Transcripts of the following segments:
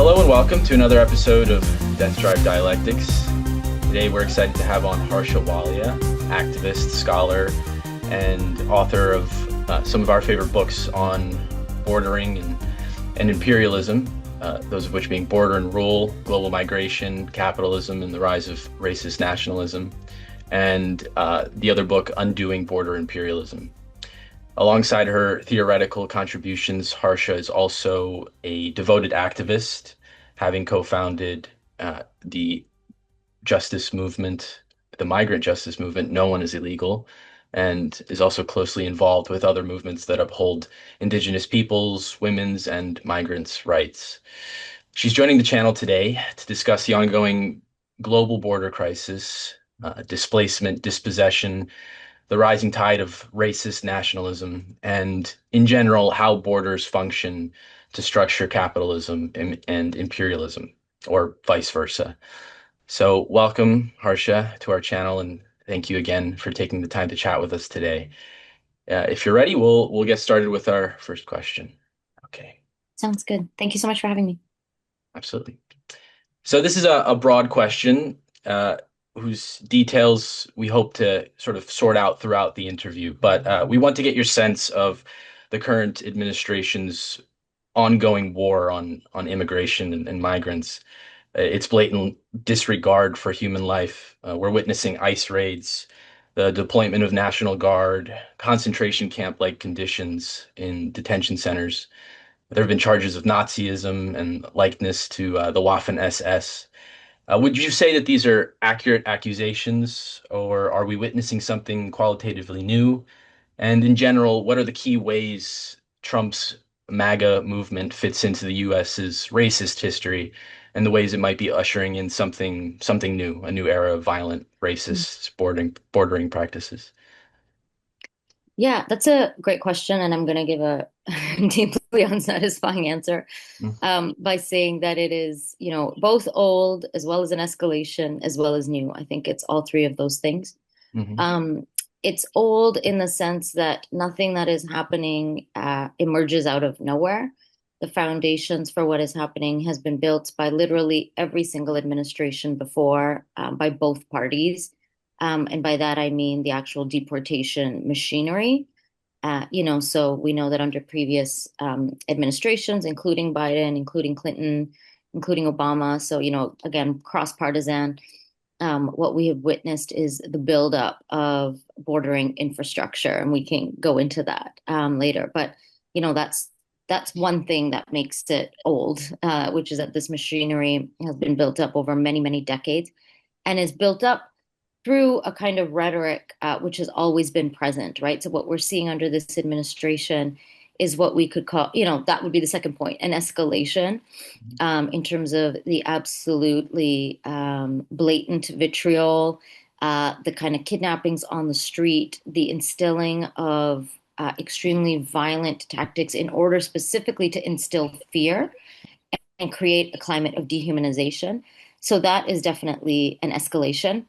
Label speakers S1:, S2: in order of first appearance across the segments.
S1: Hello and welcome to another episode of Death Drive Dialectics. Today we're excited to have on Harsha Walia, activist, scholar, and author of some of our favorite books on bordering and imperialism, those of which being Border and Rule, Global Migration, Capitalism, and the Rise of Racist Nationalism, and the other book, Undoing Border Imperialism. Alongside her theoretical contributions, Harsha is also a devoted activist, having co-founded the justice movement, the migrant justice movement, No One is Illegal, and is also closely involved with other movements that uphold Indigenous peoples, women's, and migrants' rights. She's joining the channel today to discuss the ongoing global border crisis, displacement, dispossession, the rising tide of racist nationalism, and in general, how borders function to structure capitalism and imperialism, or vice versa. So welcome, Harsha, to our channel, and thank you again for taking the time to chat with us today. If you're ready, we'll get started with our first question. Okay,
S2: Sounds good. Thank you so much for having me.
S1: absolutely. So this is a broad question, whose details we hope to sort of sort out throughout the interview. But we want to get your sense of the current administration's ongoing war on immigration and migrants, its blatant disregard for human life. We're witnessing ICE raids, the deployment of National Guard, concentration camp-like conditions in detention centers. There have been charges of Nazism and likeness to the Waffen SS. Would you say that these are accurate accusations, or are we witnessing something qualitatively new? And in general, what are the key ways Trump's MAGA movement fits into the US's racist history and the ways it might be ushering in something new, a new era of violent racist bordering practices?
S2: Yeah, that's a great question, and I'm going to give a deeply unsatisfying answer by saying that it is, both old as well as an escalation as well as new. I think it's all three of those things.
S1: Mm-hmm.
S2: Um, it's old in the sense that nothing that is happening emerges out of nowhere. The foundations for what is happening has been built by literally every single administration before, by both parties. And by that, I mean the actual deportation machinery. So we know that under previous administrations, including Biden, including Clinton, including Obama, so, again, cross-partisan, what we have witnessed is the buildup of bordering infrastructure, and we can go into that later. But that's one thing that makes it old, which is that this machinery has been built up over many, many decades, and is built up through a kind of rhetoric which has always been present, right? So what we're seeing under this administration is what we could call, that would be the second point, an escalation in terms of the absolutely blatant vitriol, the kind of kidnappings on the street, the instilling of extremely violent tactics in order specifically to instill fear and create a climate of dehumanization. So that is definitely an escalation.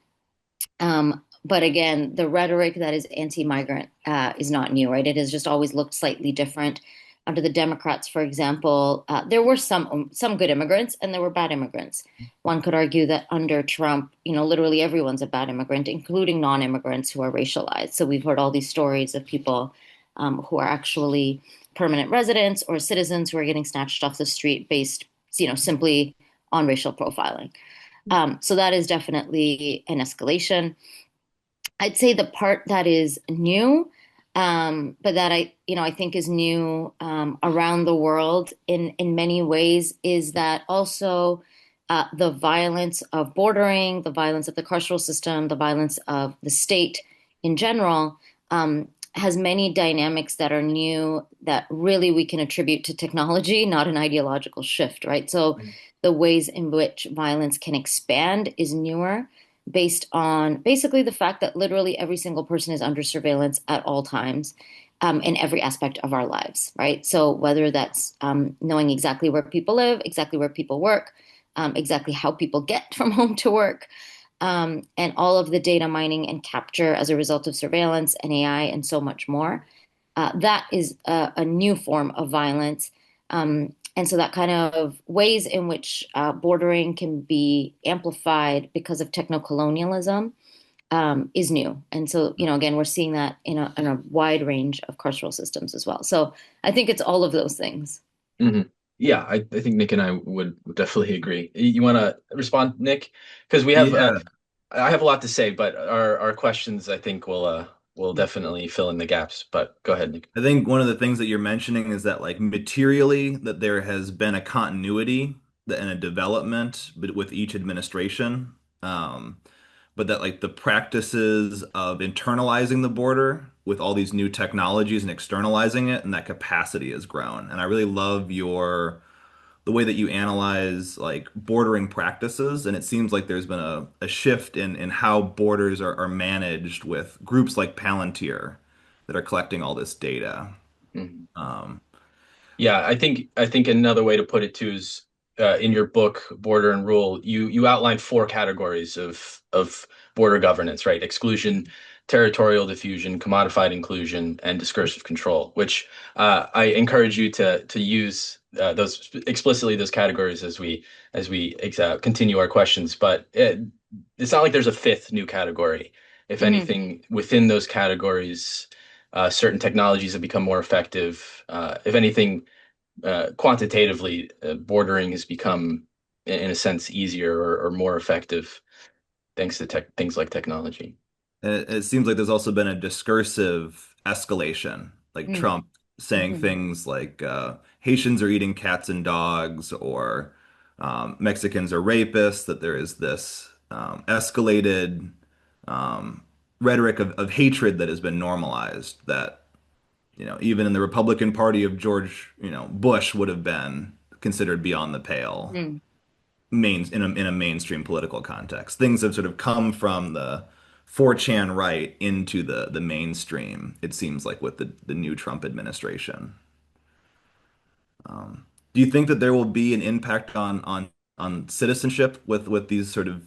S2: But again, the rhetoric that is anti-migrant is not new, right? It has just always looked slightly different. Under the Democrats, for example, there were some good immigrants and there were bad immigrants. One could argue that under Trump, literally everyone's a bad immigrant, including non-immigrants who are racialized. So we've heard all these stories of people who are actually permanent residents or citizens who are getting snatched off the street based, simply on racial profiling. So that is definitely an escalation. I'd say the part that is new, but that I think is new around the world in many ways, is that also the violence of bordering, the violence of the carceral system, the violence of the state in general, has many dynamics that are new that really we can attribute to technology, not an ideological shift, right? So the ways in which violence can expand is newer, based on basically the fact that literally every single person is under surveillance at all times, in every aspect of our lives, right? So whether that's knowing exactly where people live, exactly where people work, exactly how people get from home to work, and all of the data mining and capture as a result of surveillance and AI and so much more. That is a new form of violence. And so that kind of ways in which bordering can be amplified because of techno-colonialism is new. And so, again, we're seeing that in a wide range of carceral systems as well. So I think it's all of those things.
S1: Hmm. Yeah, I think Nick and I would definitely agree. You want to respond, Nick? Because we have
S3: Yeah,
S1: I have a lot to say, but our questions I think will definitely fill in the gaps. But go ahead, Nick.
S3: I think one of the things that you're mentioning is that like materially that there has been a continuity and a development with each administration. Um, but that like the practices of internalizing the border with all these new technologies and externalizing it and that capacity has grown. And I really love the way that you analyze like bordering practices, and it seems like there's been a shift in how borders are managed with groups like Palantir that are collecting all this data.
S1: Mhm.
S3: Um,
S1: Yeah, I think another way to put it too is in your book, Border and Rule, you outline four categories of border governance, right? Exclusion, territorial diffusion, commodified inclusion, and discursive control, which I encourage you to use those explicitly those categories as we continue our questions. But it's not like there's a fifth new category. If
S2: Hmm.
S1: anything, within those categories, certain technologies have become more effective. If anything, quantitatively, bordering has become, in a sense, easier or more effective thanks to things like technology.
S3: and it seems like there's also been a discursive escalation, like Trump saying
S2: Mm-hmm.
S3: things like Haitians are eating cats and dogs, or Mexicans are rapists, that there is this escalated um, rhetoric of hatred that has been normalized that, even in the Republican Party of George, Bush would have been considered beyond the pale in a mainstream political context. Things have sort of come from the 4chan right into the mainstream, it seems like, with the new Trump administration. Do you think that there will be an impact on citizenship with these sort of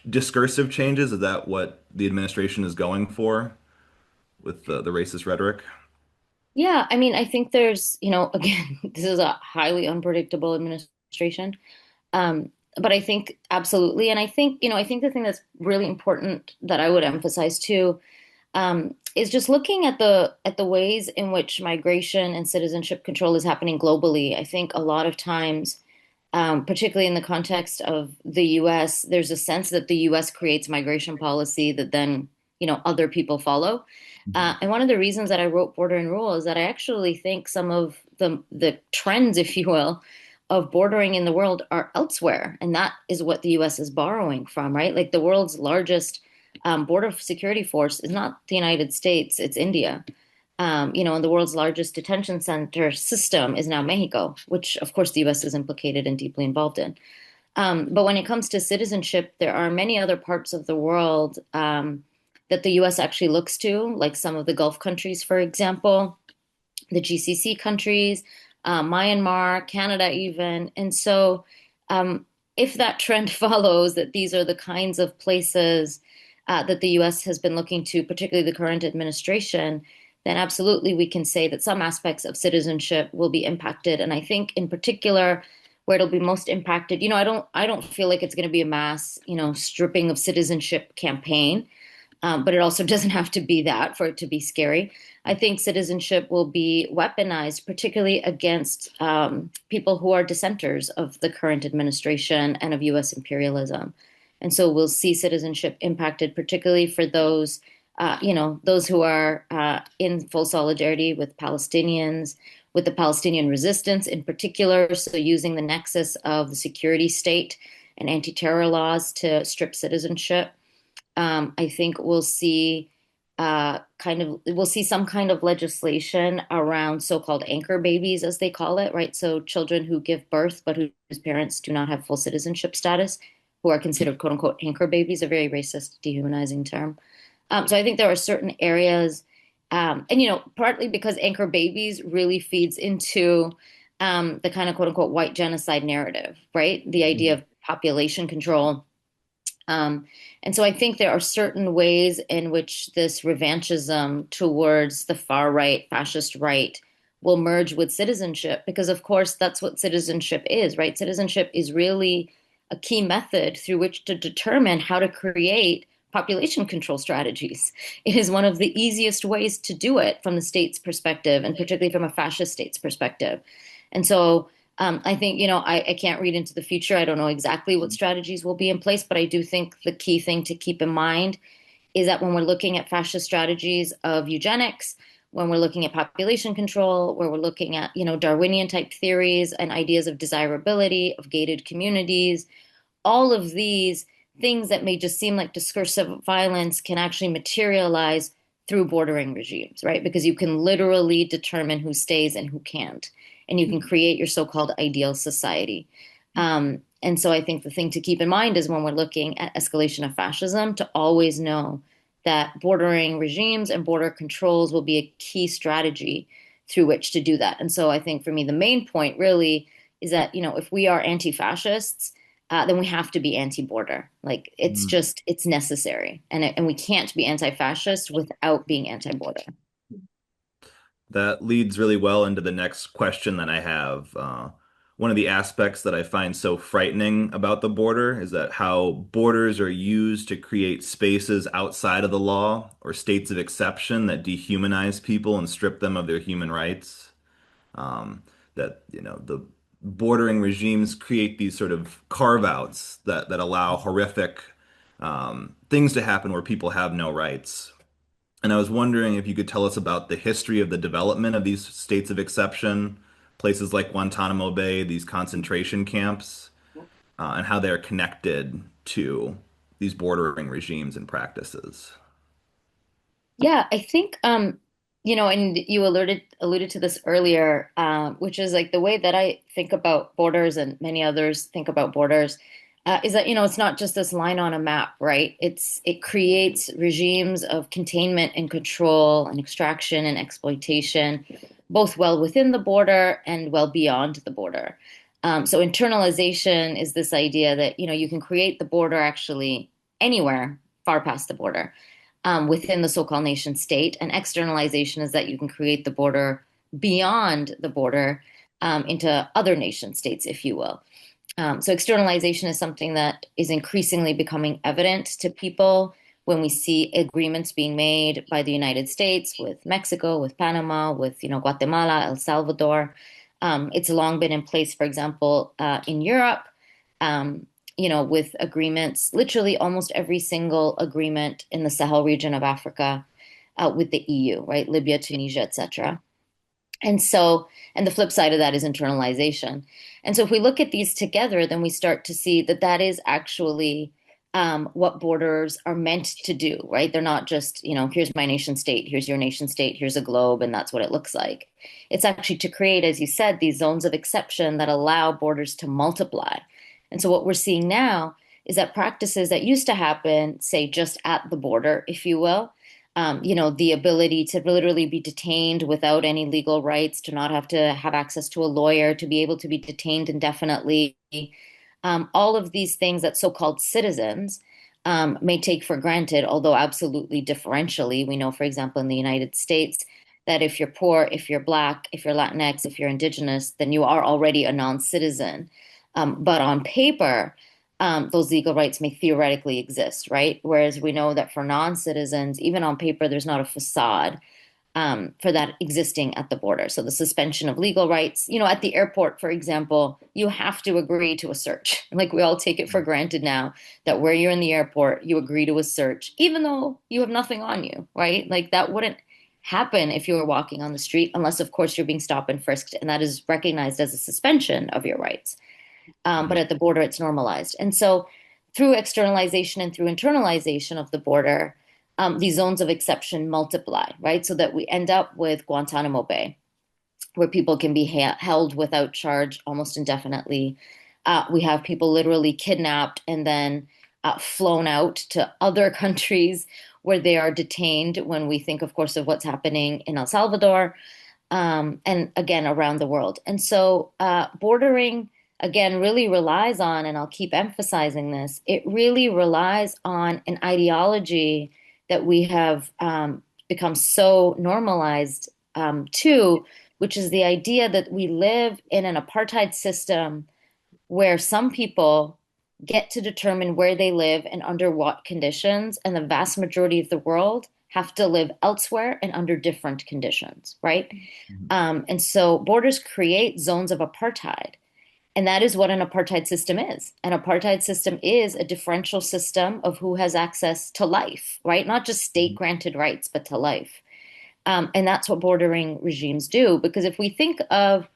S3: discursive changes? Is that what the administration is going for with the racist rhetoric?
S2: Yeah, I mean, I think there's, again, this is a highly unpredictable administration. But I think absolutely. And I think the thing that's really important that I would emphasize too, is just looking at the ways in which migration and citizenship control is happening globally. I think a lot of times, particularly in the context of the US, there's a sense that the US creates migration policy that then, other people follow.
S3: Mhm.
S2: And one of the reasons that I wrote Border and Rule is that I actually think some of the trends, if you will, of bordering in the world are elsewhere, and that is what the U.S. is borrowing from, right? Like the world's largest border security force is not the United States; it's India. And the world's largest detention center system is now Mexico, which of course the U.S. is implicated and deeply involved in. But when it comes to citizenship, there are many other parts of the world that the US actually looks to, like some of the Gulf countries, for example, the GCC countries, Myanmar, Canada, even. And so, if that trend follows, that these are the kinds of places that the US has been looking to, particularly the current administration, then absolutely we can say that some aspects of citizenship will be impacted. And I think in particular, where it'll be most impacted, I don't feel like it's going to be a mass, stripping of citizenship campaign. But it also doesn't have to be that for it to be scary. I think citizenship will be weaponized, particularly against people who are dissenters of the current administration and of US imperialism. And so we'll see citizenship impacted, particularly for those who are in full solidarity with Palestinians, with the Palestinian resistance in particular. So using the nexus of the security state and anti-terror laws to strip citizenship. I think we'll see some kind of legislation around so-called anchor babies, as they call it, right? So children who give birth but whose parents do not have full citizenship status, who are considered quote unquote anchor babies, a very racist, dehumanizing term. So I think there are certain areas, and partly because anchor babies really feeds into the kind of quote unquote white genocide narrative, right? The idea of population control. Um, and so I think there are certain ways in which this revanchism towards the far right, fascist right, will merge with citizenship, because of course that's what citizenship is, right? Citizenship is really a key method through which to determine how to create population control strategies. It is one of the easiest ways to do it from the state's perspective, and particularly from a fascist state's perspective. And so I think, I can't read into the future. I don't know exactly what strategies will be in place, but I do think the key thing to keep in mind is that when we're looking at fascist strategies of eugenics, when we're looking at population control, where we're looking at, Darwinian type theories and ideas of desirability, of gated communities, all of these things that may just seem like discursive violence can actually materialize through bordering regimes, right? Because you can literally determine who stays and who can't, and you can create your so-called ideal society. And so I think the thing to keep in mind is when we're looking at escalation of fascism, to always know that bordering regimes and border controls will be a key strategy through which to do that. And so I think for me, the main point really is that, if we are anti-fascists, then we have to be anti-border. Like it's necessary. And we can't be anti-fascist without being anti-border.
S3: That leads really well into the next question that I have. One of the aspects that I find so frightening about the border is that how borders are used to create spaces outside of the law or states of exception that dehumanize people and strip them of their human rights. That, the bordering regimes create these sort of carve-outs that allow horrific things to happen where people have no rights. And I was wondering if you could tell us about the history of the development of these states of exception, places like Guantanamo Bay, these concentration camps, and how they're connected to these bordering regimes and practices.
S2: Yeah, I think and you alluded to this earlier, which is like the way that I think about borders and many others think about borders, is that it's not just this line on a map, right? It creates regimes of containment and control and extraction and exploitation, both well within the border and well beyond the border. So internalization is this idea that you can create the border actually anywhere far past the border, within the so-called nation state. And externalization is that you can create the border beyond the border, into other nation states, if you will. So externalization is something that is increasingly becoming evident to people when we see agreements being made by the United States with Mexico, with Panama, with Guatemala, El Salvador. It's long been in place, for example, in Europe. With agreements, literally almost every single agreement in the Sahel region of Africa, with the EU, right? Libya, Tunisia, etc. And the flip side of that is internalization. And so if we look at these together, then we start to see that that is actually what borders are meant to do, right? They're not just, here's my nation state, here's your nation state, here's a globe, and that's what it looks like. It's actually to create, as you said, these zones of exception that allow borders to multiply. And so what we're seeing now is that practices that used to happen, say, just at the border, if you will, the ability to literally be detained without any legal rights, to not have to have access to a lawyer, to be able to be detained indefinitely, all of these things that so-called citizens may take for granted, although absolutely differentially. We know, for example, in the United States, that if you're poor, if you're Black, if you're Latinx, if you're Indigenous, then you are already a non-citizen. But on paper, those legal rights may theoretically exist, right? Whereas we know that for non-citizens, even on paper, there's not a facade for that existing at the border. So the suspension of legal rights, at the airport, for example, you have to agree to a search. Like we all take it for granted now that where you're in the airport, you agree to a search, even though you have nothing on you, right? Like that wouldn't happen if you were walking on the street, unless, of course, you're being stopped and frisked, and that is recognized as a suspension of your rights. But at the border, it's normalized. And so through externalization and through internalization of the border, these zones of exception multiply, right? So that we end up with Guantanamo Bay, where people can be held without charge almost indefinitely. We have people literally kidnapped and then flown out to other countries where they are detained, when we think, of course, of what's happening in El Salvador, and again, around the world. And so bordering, again, really relies on, and I'll keep emphasizing this, it really relies on an ideology that we have become so normalized to, which is the idea that we live in an apartheid system where some people get to determine where they live and under what conditions, and the vast majority of the world have to live elsewhere and under different conditions, right?
S3: Mhm.
S2: And so borders create zones of apartheid. And that is what an apartheid system is. An apartheid system is a differential system of who has access to life, right? Not just state granted rights, but to life. And that's what bordering regimes do. Because if we think of,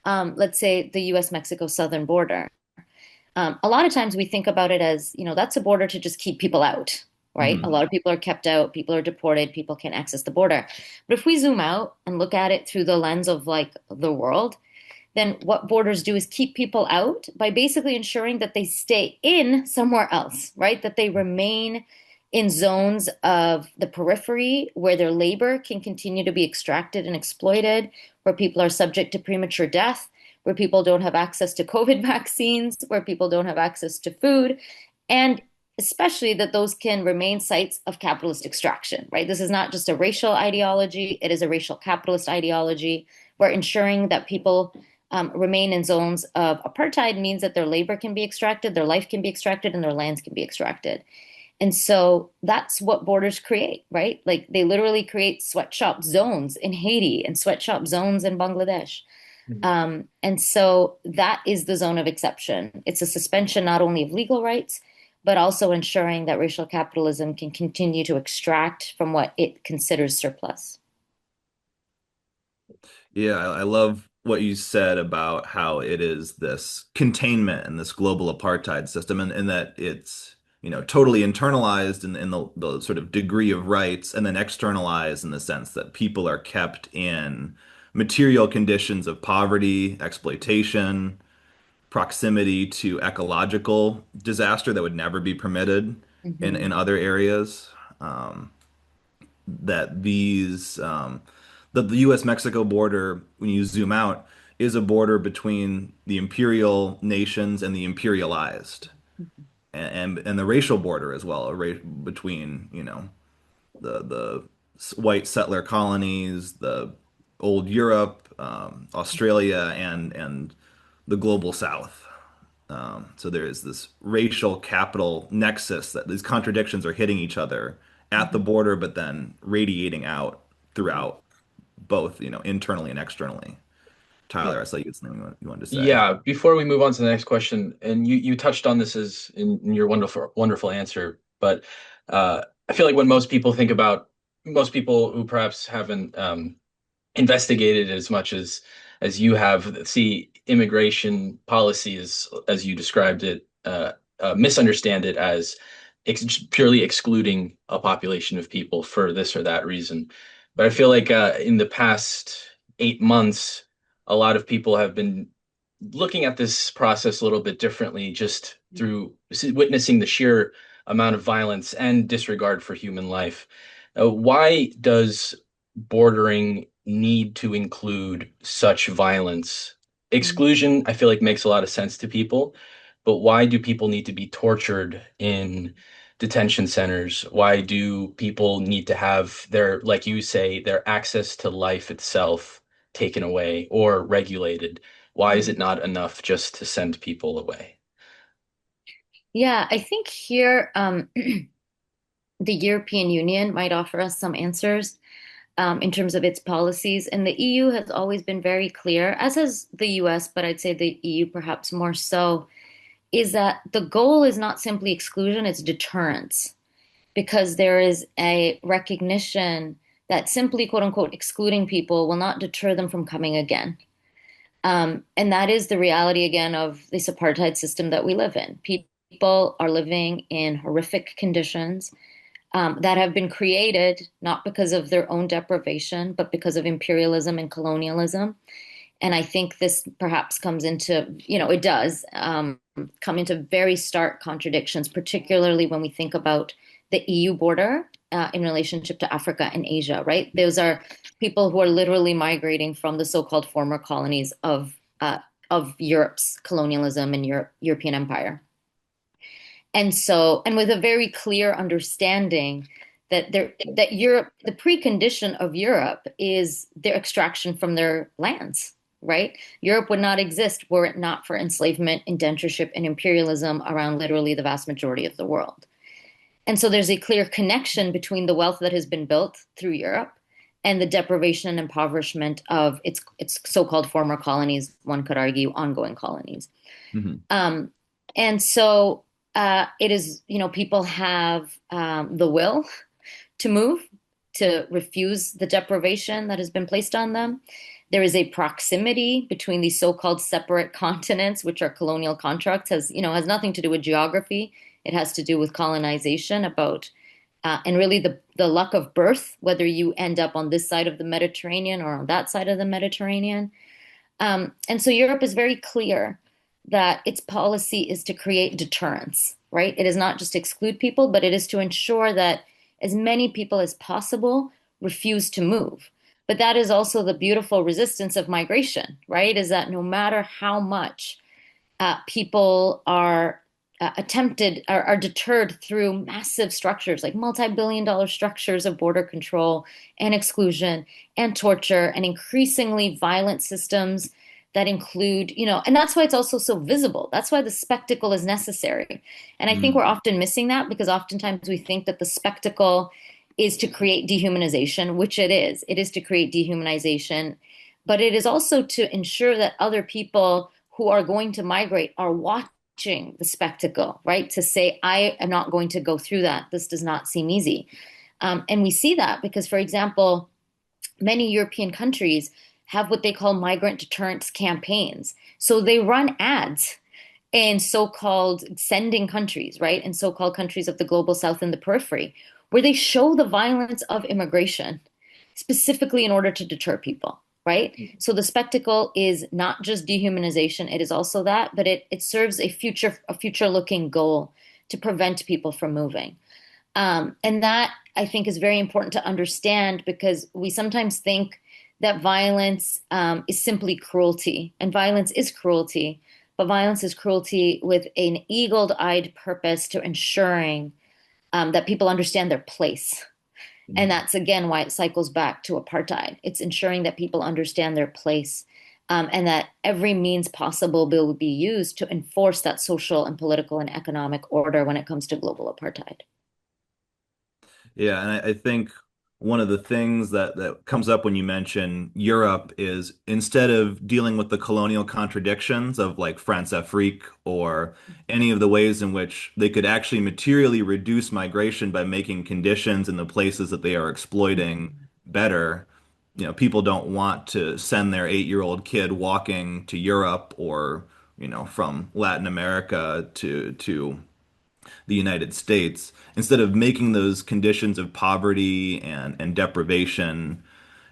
S2: let's say, the US Mexico southern border, a lot of times we think about it as, that's a border to just keep people out, right? A
S3: Mhm.
S2: lot of people are kept out, people are deported, people can't access the border. But if we zoom out and look at it through the lens of like the world, then what borders do is keep people out by basically ensuring that they stay in somewhere else, right? That they remain in zones of the periphery where their labor can continue to be extracted and exploited, where people are subject to premature death, where people don't have access to COVID vaccines, where people don't have access to food, and especially that those can remain sites of capitalist extraction, right? This is not just a racial ideology, it is a racial capitalist ideology. We're ensuring that people remain in zones of apartheid means that their labor can be extracted, their life can be extracted, and their lands can be extracted. And so that's what borders create, right? Like they literally create sweatshop zones in Haiti and sweatshop zones in Bangladesh. And so that is the zone of exception. It's a suspension not only of legal rights, but also ensuring that racial capitalism can continue to extract from what it considers surplus.
S3: Yeah, I love what you said about how it is this containment and this global apartheid system, and that it's, totally internalized in the sort of degree of rights, and then externalized in the sense that people are kept in material conditions of poverty, exploitation, proximity to ecological disaster that would never be permitted in
S2: Mhm.
S3: other areas. Um, that these that the U.S.-Mexico border, when you zoom out, is a border between the imperial nations and the imperialized, and the racial border as well, between the white settler colonies, the old Europe, Australia, and the global South. So there is this racial capital nexus that these contradictions are hitting each other at the
S2: Mhm.
S3: border, but then radiating out throughout both, internally and externally. Tyler, I saw you had something you wanted to say.
S1: Yeah, before we move on to the next question, and you touched on this as in your wonderful answer, but I feel like when most people who perhaps haven't investigated as much as you have, see immigration policy as you described it, misunderstand it as purely excluding a population of people for this or that reason. But I feel like in the past 8 months, a lot of people have been looking at this process a little bit differently, just through witnessing the sheer amount of violence and disregard for human life. Why does bordering need to include such violence?
S2: Mhm.
S1: Exclusion, I feel like makes a lot of sense to people, but why do people need to be tortured in detention centers? Why do people need to have their, like you say, their access to life itself taken away or regulated? Why is it
S2: Mhm.
S1: not enough just to send people away?
S2: Yeah, I think here the European Union might offer us some answers in terms of its policies. And the EU has always been very clear, as has the US, but I'd say the EU perhaps more so, is that the goal is not simply exclusion, it's deterrence, because there is a recognition that simply, quote unquote, excluding people will not deter them from coming again. And that is the reality again of this apartheid system that we live in. People are living in horrific conditions that have been created not because of their own deprivation, but because of imperialism and colonialism. And I think this perhaps comes into, it does come into very stark contradictions, particularly when we think about the EU border in relationship to Africa and Asia, right? Those are people who are literally migrating from the so-called former colonies of Europe's colonialism and European empire. And so, and with a very clear understanding that Europe, the precondition of Europe is their extraction from their lands, right? Europe would not exist were it not for enslavement, indentureship, and imperialism around literally the vast majority of the world. And so there's a clear connection between the wealth that has been built through Europe and the deprivation and impoverishment of its so-called former colonies, one could argue ongoing colonies.
S3: Mhm.
S2: Um, and so it is, people have the will to move, to refuse the deprivation that has been placed on them. There is a proximity between these so-called separate continents, which are colonial constructs, has nothing to do with geography. It has to do with colonization, and really the luck of birth, whether you end up on this side of the Mediterranean or on that side of the Mediterranean. And so Europe is very clear that its policy is to create deterrence, right? It is not just exclude people, but it is to ensure that as many people as possible refuse to move. But that is also the beautiful resistance of migration, right? Is that no matter how much people are are deterred through massive structures, like multi-billion-dollar structures of border control and exclusion and torture and increasingly violent systems that include, and that's why it's also so visible. That's why the spectacle is necessary. And I think we're
S3: Mm.
S2: often missing that because oftentimes we think that the spectacle is to create dehumanization, which it is. It is to create dehumanization, but it is also to ensure that other people who are going to migrate are watching the spectacle, right? To say, I am not going to go through that. This does not seem easy. And we see that because, for example, many European countries have what they call migrant deterrence campaigns. So they run ads in so-called sending countries, right? In so-called countries of the global south and the periphery, where they show the violence of immigration specifically in order to deter people, right? So the spectacle is not just dehumanization, it is also that, but it serves a future-looking goal to prevent people from moving. And that I think is very important to understand because we sometimes think that violence is simply cruelty, and violence is cruelty, but violence is cruelty with an eagle-eyed purpose to ensuring that people understand their place. And
S3: Mhm.
S2: that's again why it cycles back to apartheid. It's ensuring that people understand their place and that every means possible will be used to enforce that social and political and economic order when it comes to global apartheid.
S3: Yeah, and I think one of the things that comes up when you mention Europe is instead of dealing with the colonial contradictions of like France-Afrique or any of the ways in which they could actually materially reduce migration by making conditions in the places that they are exploiting better, people don't want to send their 8-year-old kid walking to Europe or, from Latin America to the United States, instead of making those conditions of poverty and deprivation,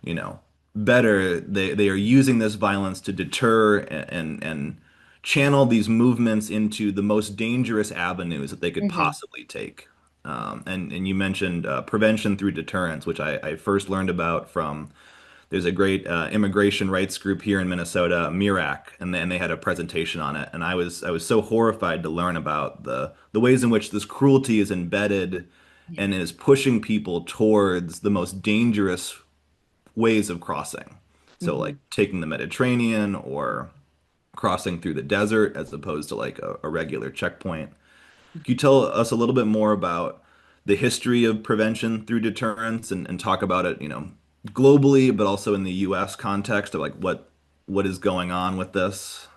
S3: you know, better, they are using this violence to deter and channel these movements into the most dangerous avenues that they could
S2: Mhm.
S3: possibly take. And you mentioned prevention through deterrence, which I first learned about from there's a great immigration rights group here in Minnesota, MIRAC, and they had a presentation on it. And I was so horrified to learn about the ways in which this cruelty is embedded
S2: Yeah.
S3: and is pushing people towards the most dangerous ways of crossing. So like
S2: Mhm.
S3: taking the Mediterranean or crossing through the desert as opposed to like a regular checkpoint. Can you tell us a little bit more about the history of prevention through deterrence and talk about it, globally, but also in the US context of like what is going on with this?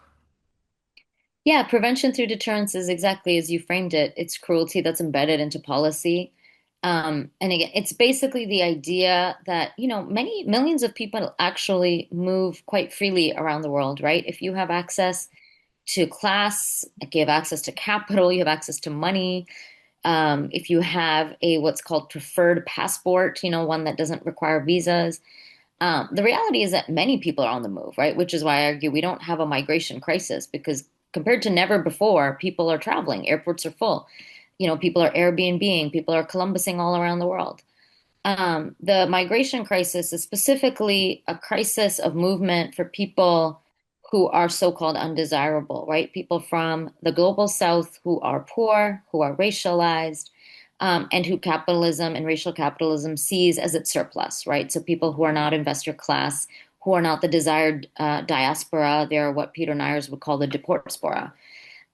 S2: Yeah, prevention through deterrence is exactly as you framed it. It's cruelty that's embedded into policy. And again, it's basically the idea that, many millions of people actually move quite freely around the world, right? If you have access to class, like you have access to capital, you have access to money. If you have a what's called preferred passport, one that doesn't require visas, the reality is that many people are on the move, right? Which is why I argue we don't have a migration crisis because compared to never before, people are traveling, airports are full. People are Airbnb-ing, people are Columbusing all around the world. The migration crisis is specifically a crisis of movement for people who are so-called undesirable, right? People from the global south who are poor, who are racialized, and who capitalism and racial capitalism sees as its surplus, right? So people who are not investor class, who are not the desired diaspora, they're what Peter Nyers would call the deportspora.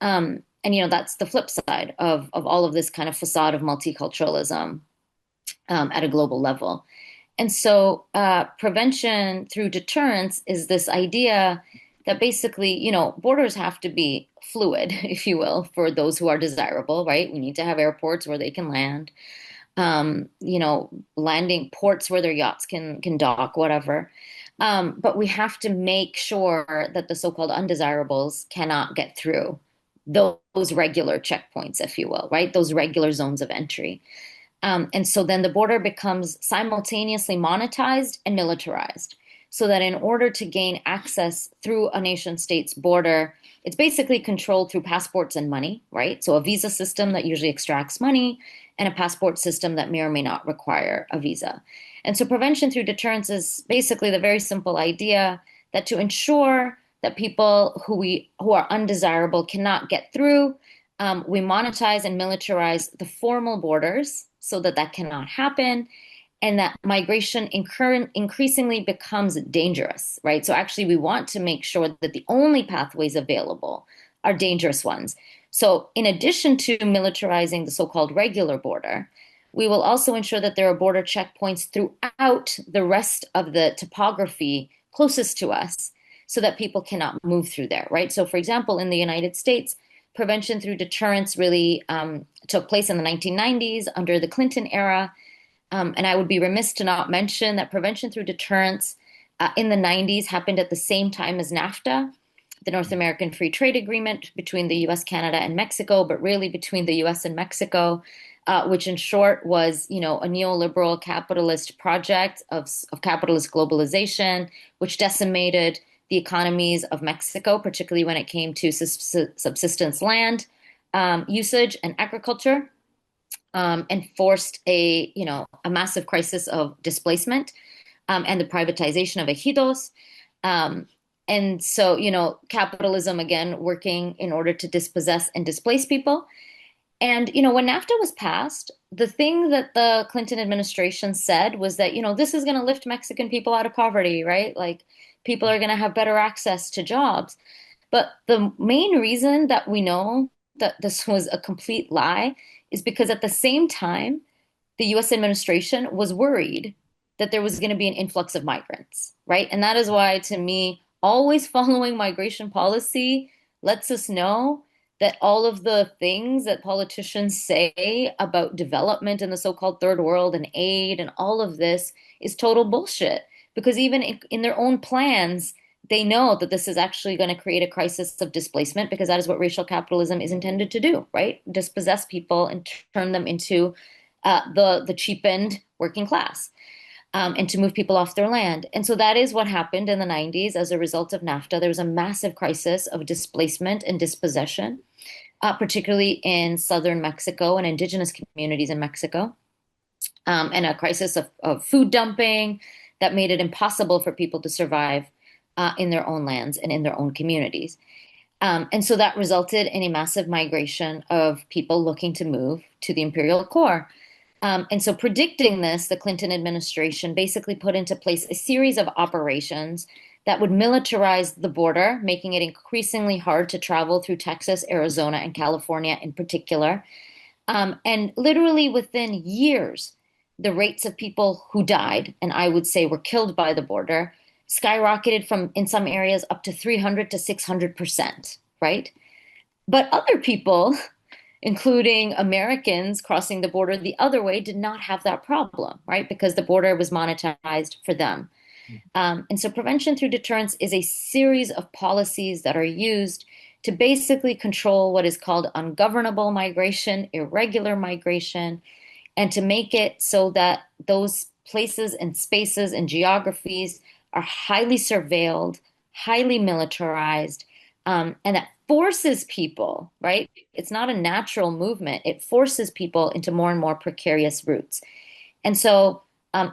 S2: And that's the flip side of all of this kind of facade of multiculturalism at a global level. And so prevention through deterrence is this idea that basically, borders have to be fluid, if you will, for those who are desirable, right? We need to have airports where they can land, landing ports where their yachts can dock, whatever. But we have to make sure that the so-called undesirables cannot get through those regular checkpoints, if you will, right? Those regular zones of entry. And so then the border becomes simultaneously monetized and militarized. So that in order to gain access through a nation state's border, it's basically controlled through passports and money, right? So a visa system that usually extracts money and a passport system that may or may not require a visa. And so prevention through deterrence is basically the very simple idea that to ensure that people who are undesirable cannot get through, we monetize and militarize the formal borders so that that cannot happen, and that migration increasingly becomes dangerous, right? So actually, we want to make sure that the only pathways available are dangerous ones. So in addition to militarizing the so-called regular border, we will also ensure that there are border checkpoints throughout the rest of the topography closest to us so that people cannot move through there, right? So for example, in the United States, prevention through deterrence really took place in the 1990s under the Clinton era. And I would be remiss to not mention that prevention through deterrence in the 90s happened at the same time as NAFTA, the North American Free Trade Agreement between the US, Canada, and Mexico, but really between the US and Mexico, which in short was, a neoliberal capitalist project of capitalist globalization, which decimated the economies of Mexico, particularly when it came to subsistence land usage and agriculture. And forced a massive crisis of displacement and the privatization of ejidos. And so, capitalism, again, working in order to dispossess and displace people. And, when NAFTA was passed, the thing that the Clinton administration said was that, this is going to lift Mexican people out of poverty, right? Like people are going to have better access to jobs. But the main reason that we know that this was a complete lie is because at the same time, the US administration was worried that there was going to be an influx of migrants, right? And that is why, to me, always following migration policy lets us know that all of the things that politicians say about development in the so-called third world and aid and all of this is total bullshit. Because even in their own plans, they know that this is actually going to create a crisis of displacement because that is what racial capitalism is intended to do, right? Dispossess people and turn them into the cheapened working class and to move people off their land. And so that is what happened in the 90s as a result of NAFTA. There was a massive crisis of displacement and dispossession, particularly in southern Mexico and indigenous communities in Mexico, and a crisis of food dumping that made it impossible for people to survive in their own lands and in their own communities. And so that resulted in a massive migration of people looking to move to the imperial core. And so predicting this, the Clinton administration basically put into place a series of operations that would militarize the border, making it increasingly hard to travel through Texas, Arizona, and California in particular. And literally within years, the rates of people who died, and I would say were killed by the border, skyrocketed from, in some areas, up to 300 to 600%, right? But other people, including Americans crossing the border the other way, did not have that problem, right? Because the border was monetized for them. And so prevention through deterrence is a series of policies that are used to basically control what is called ungovernable migration, irregular migration, and to make it so that those places and spaces and geographies are highly surveilled, highly militarized, and that forces people, right? It's not a natural movement. It forces people into more and more precarious routes. And so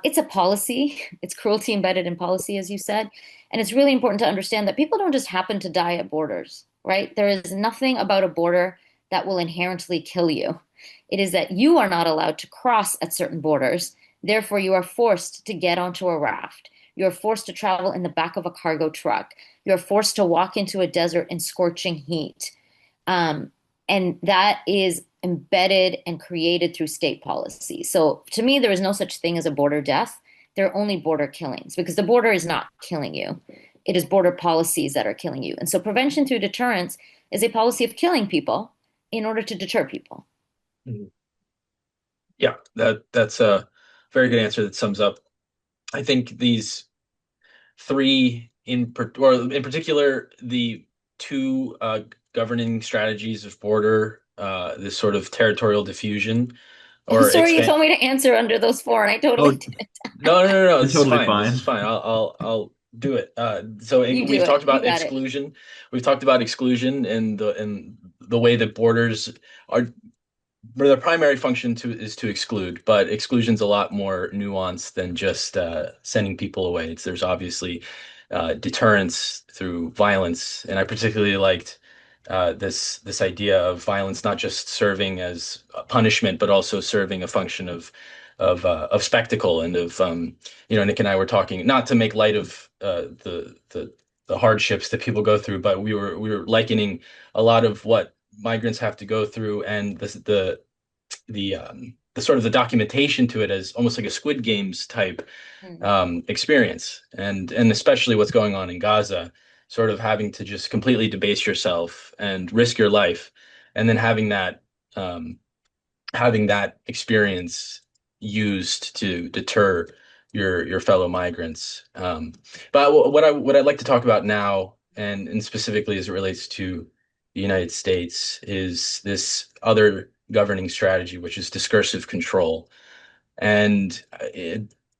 S2: it's a policy. It's cruelty embedded in policy, as you said. And it's really important to understand that people don't just happen to die at borders, right? There is nothing about a border that will inherently kill you. It is that you are not allowed to cross at certain borders. Therefore, you are forced to get onto a raft. You're forced to travel in the back of a cargo truck. You're forced to walk into a desert in scorching heat. Um, and that is embedded and created through state policy. So to me, there is no such thing as a border death. There are only border killings because the border is not killing you. It is border policies that are killing you. And so prevention through deterrence is a policy of killing people in order to deter people.
S1: Mhm. Yeah, that's a very good answer that sums up. I think these three or in particular, the two governing strategies of border, this sort of territorial diffusion
S2: I'm
S1: or
S2: sorry you
S1: expand.
S2: told me to answer under those four, and I totally
S3: Oh,
S2: did.
S1: No.
S3: you're
S1: This is
S3: totally
S1: fine. This is
S3: fine.
S1: fine. I'll do it. So
S2: You do
S1: we've
S2: it.
S1: talked
S2: You
S1: about
S2: got it.
S1: exclusion. We've talked about exclusion and the way that borders are where their primary function is to exclude, but exclusion's a lot more nuanced than just sending people away. There's obviously deterrence through violence, and I particularly liked this idea of violence not just serving as a punishment, but also serving a function of spectacle and of Nick and I were talking not to make light of the hardships that people go through, but we were likening a lot of what migrants have to go through and the sort of the documentation to it as almost like a Squid Games type
S2: Mm.
S1: experience, and especially what's going on in Gaza, sort of having to just completely debase yourself and risk your life, and then um, having that experience used to deter your fellow migrants. But what I'd like to talk about now, and specifically as it relates to the United States, is this other governing strategy, which is discursive control. And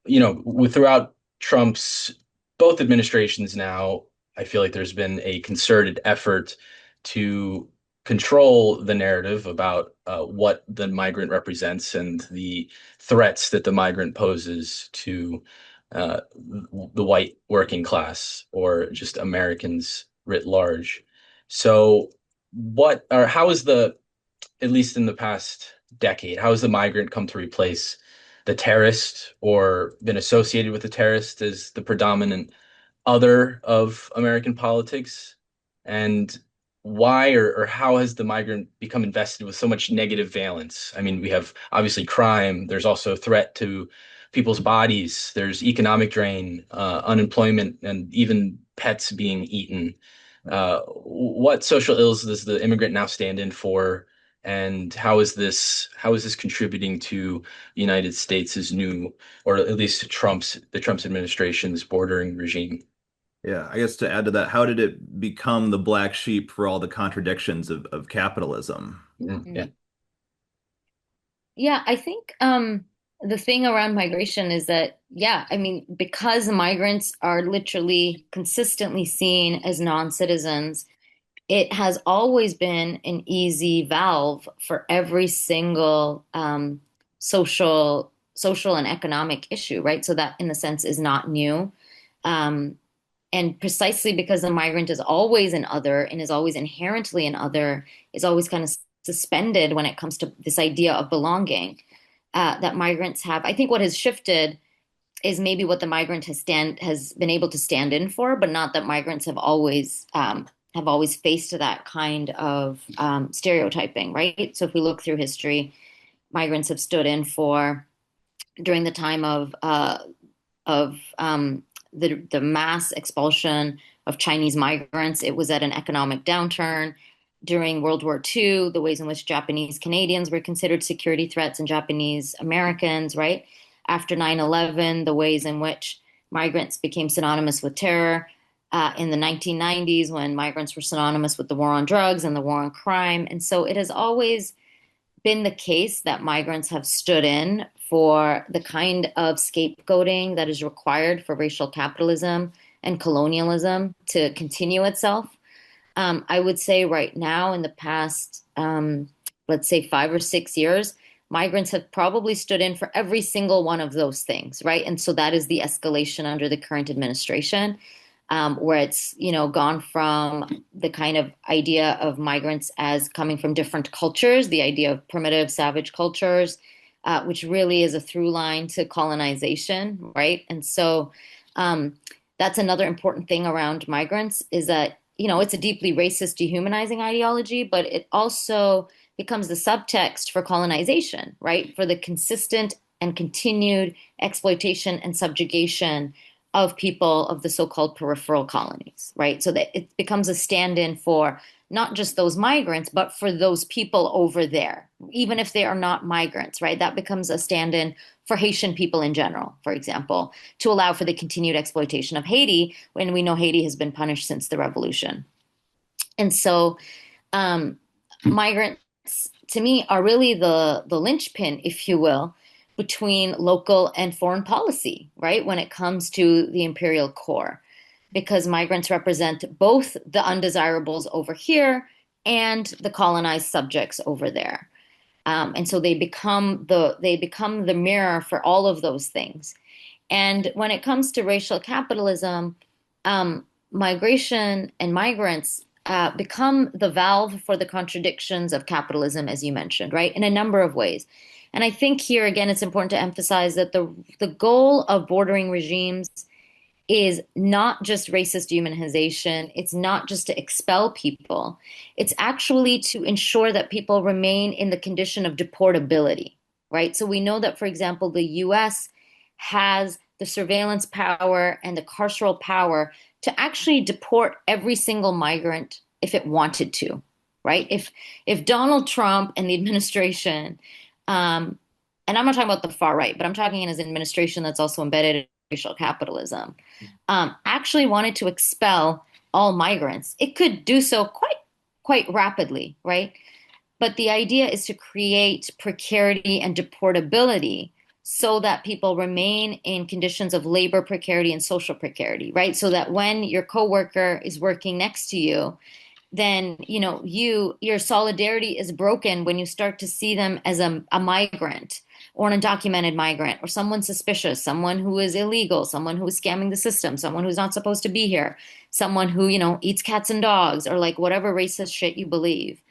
S1: throughout Trump's both administrations now, I feel like there's been a concerted effort to control the narrative about what the migrant represents and the threats that the migrant poses to the white working class or just Americans writ large. So, how is at least in the past decade, how has the migrant come to replace the terrorist or been associated with the terrorist as the predominant other of American politics? And why or how has the migrant become invested with so much negative valence? I mean, we have obviously crime, there's also threat to people's bodies, there's economic drain, unemployment, and even pets being eaten. What social ills does the immigrant now stand in for? And how is this contributing to the United States' new, or at least to the Trump's administration's bordering regime?
S3: Yeah, I guess to add to that, how did it become the black sheep for all the contradictions of capitalism?
S1: Yeah.
S2: Yeah, I think the thing around migration is that, yeah, I mean, because migrants are literally consistently seen as non-citizens, it has always been an easy valve for every single social and economic issue, right? So that, in a sense, is not new. Um, and precisely because the migrant is always an other and is always inherently an other, is always kind of suspended when it comes to this idea of belonging that migrants have. I think what has shifted is maybe what the migrant has been able to stand in for, but not that migrants have always faced that kind of stereotyping, right? So if we look through history, migrants have stood in for during the time of the mass expulsion of Chinese migrants. It was at an economic downturn. During World War II, the ways in which Japanese Canadians were considered security threats and Japanese Americans, right? After 9/11, the ways in which migrants became synonymous with terror. In the 1990s, when migrants were synonymous with the war on drugs and the war on crime. And so it has always been the case that migrants have stood in for the kind of scapegoating that is required for racial capitalism and colonialism to continue itself. I would say right now, in the past, let's say 5 or 6 years, migrants have probably stood in for every single one of those things, right? And so that is the escalation under the current administration. where it's, gone from the kind of idea of migrants as coming from different cultures, the idea of primitive savage cultures, which really is a through line to colonization, right? And so that's another important thing around migrants is that, it's a deeply racist, dehumanizing ideology, but it also becomes the subtext for colonization, right? For the consistent and continued exploitation and subjugation of people of the so-called peripheral colonies, right? So that it becomes a stand-in for not just those migrants, but for those people over there, even if they are not migrants, right? That becomes a stand-in for Haitian people in general, for example, to allow for the continued exploitation of Haiti when we know Haiti has been punished since the revolution. And so migrants, to me, are really the linchpin, if you will, between local and foreign policy, right? When it comes to the imperial core, because migrants represent both the undesirables over here and the colonized subjects over there. And so they become the mirror for all of those things. And when it comes to racial capitalism, migration and migrants become the valve for the contradictions of capitalism, as you mentioned, right? In a number of ways. And I think here, again, it's important to emphasize that the goal of bordering regimes is not just racist dehumanization. It's not just to expel people. It's actually to ensure that people remain in the condition of deportability, right? So we know that, for example, the US has the surveillance power and the carceral power to actually deport every single migrant if it wanted to, right? If Donald Trump and the administration, and I'm not talking about the far right, but I'm talking in his administration that's also embedded in racial capitalism, actually wanted to expel all migrants, it could do so quite rapidly, right? But the idea is to create precarity and deportability so that people remain in conditions of labor precarity and social precarity, right? So that when your coworker is working next to you, then your solidarity is broken when you start to see them as a migrant or an undocumented migrant or someone suspicious, someone who is illegal, someone who is scamming the system, someone who's not supposed to be here, someone who eats cats and dogs, or like whatever racist shit you believe.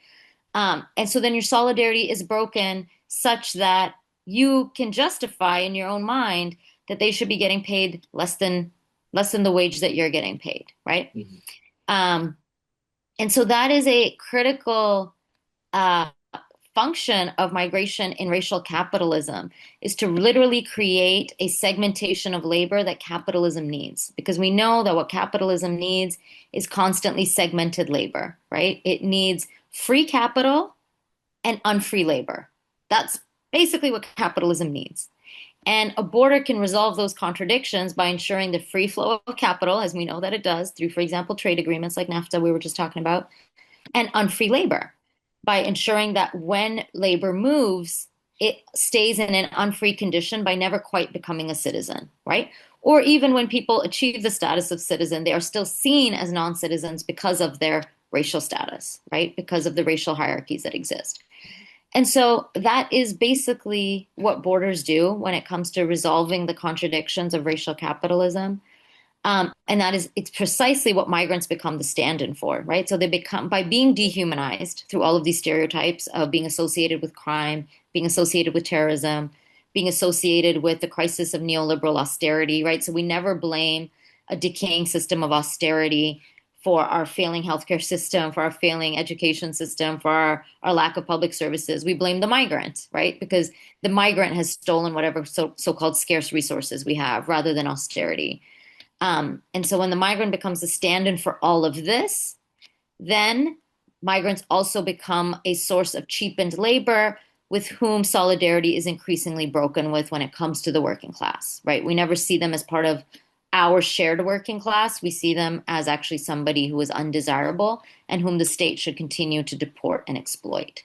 S2: And so then your solidarity is broken such that you can justify in your own mind that they should be getting paid less than the wage that you're getting paid, right? Mm-hmm. And so that is a critical function of migration in racial capitalism, is to literally create a segmentation of labor that capitalism needs. Because we know that what capitalism needs is constantly segmented labor, right? It needs free capital and unfree labor. That's basically what capitalism needs. And a border can resolve those contradictions by ensuring the free flow of capital, as we know that it does, through, for example, trade agreements like NAFTA we were just talking about, and unfree labor, by ensuring that when labor moves, it stays in an unfree condition by never quite becoming a citizen, right? Or even when people achieve the status of citizen, they are still seen as non-citizens because of their racial status, right? Because of the racial hierarchies that exist. And so that is basically what borders do when it comes to resolving the contradictions of racial capitalism. And it's precisely what migrants become the stand-in for, right? So they become, by being dehumanized through all of these stereotypes of being associated with crime, being associated with terrorism, being associated with the crisis of neoliberal austerity, right? So we never blame a decaying system of austerity for our failing healthcare system, for our failing education system, for our lack of public services. We blame the migrant, right? Because the migrant has stolen whatever so-called scarce resources we have rather than austerity. And so when the migrant becomes a stand-in for all of this, then migrants also become a source of cheapened labor with whom solidarity is increasingly broken with when it comes to the working class, right? We never see them as part of our shared working class. We see them as actually somebody who is undesirable and whom the state should continue to deport and exploit.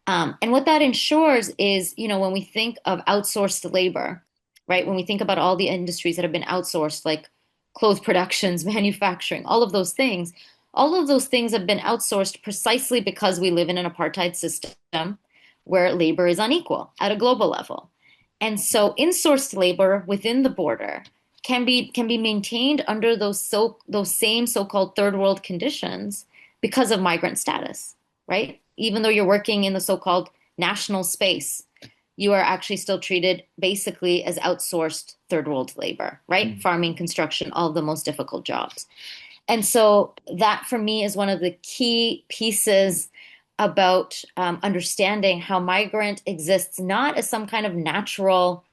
S2: And what that ensures is, when we think of outsourced labor, right? When we think about all the industries that have been outsourced, like clothes productions, manufacturing, all of those things have been outsourced precisely because we live in an apartheid system where labor is unequal at a global level. And so insourced labor within the border can be maintained under those same so-called third world conditions because of migrant status, right? Even though you're working in the so-called national space, you are actually still treated basically as outsourced third world labor, right? Farming, construction, all of the most difficult jobs. And so that for me is one of the key pieces about understanding how migrant exists not as some kind of natural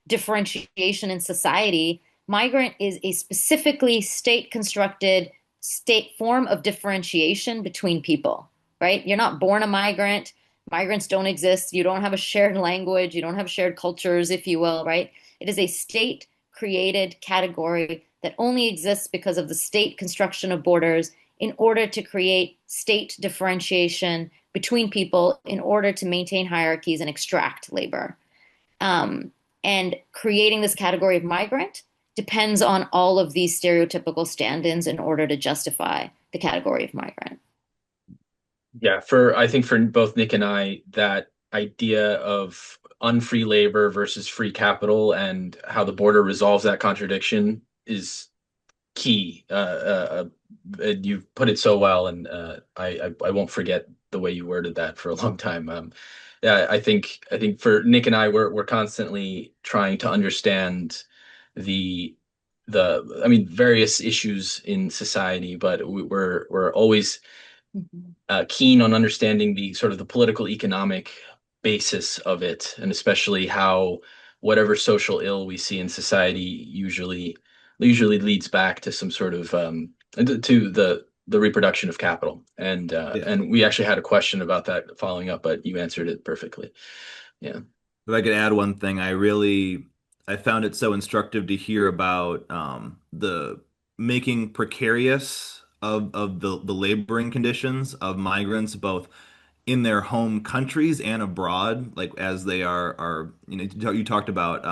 S2: differentiation in society. Migrant is a specifically state constructed state form of differentiation between people, right? You're not born a migrant. Migrants don't exist. You don't have a shared language. You don't have shared cultures, if you will, right? It is a state created category that only exists because of the state construction of borders in order to create state differentiation between people in order to maintain hierarchies and extract labor. Um, and creating this category of migrant depends on all of these stereotypical stand-ins in order to justify the category of migrant.
S1: Yeah, I think for both Nick and I, that idea of unfree labor versus free capital and how the border resolves that contradiction is key. You've put it so well, and I won't forget the way you worded that for a long time. Yeah, I think for Nick and I, we're constantly trying to understand the various issues in society, but we're always
S2: Mhm.
S1: keen on understanding the sort of the political economic basis of it, and especially how whatever social ill we see in society usually leads back to some sort of to the reproduction of capital.
S3: Yeah.
S1: And we actually had a question about that following up, but you answered it perfectly. Yeah.
S3: If I could add one thing, I found it so instructive to hear about the making precarious of the laboring conditions of migrants, both in their home countries and abroad, like as they are you talked about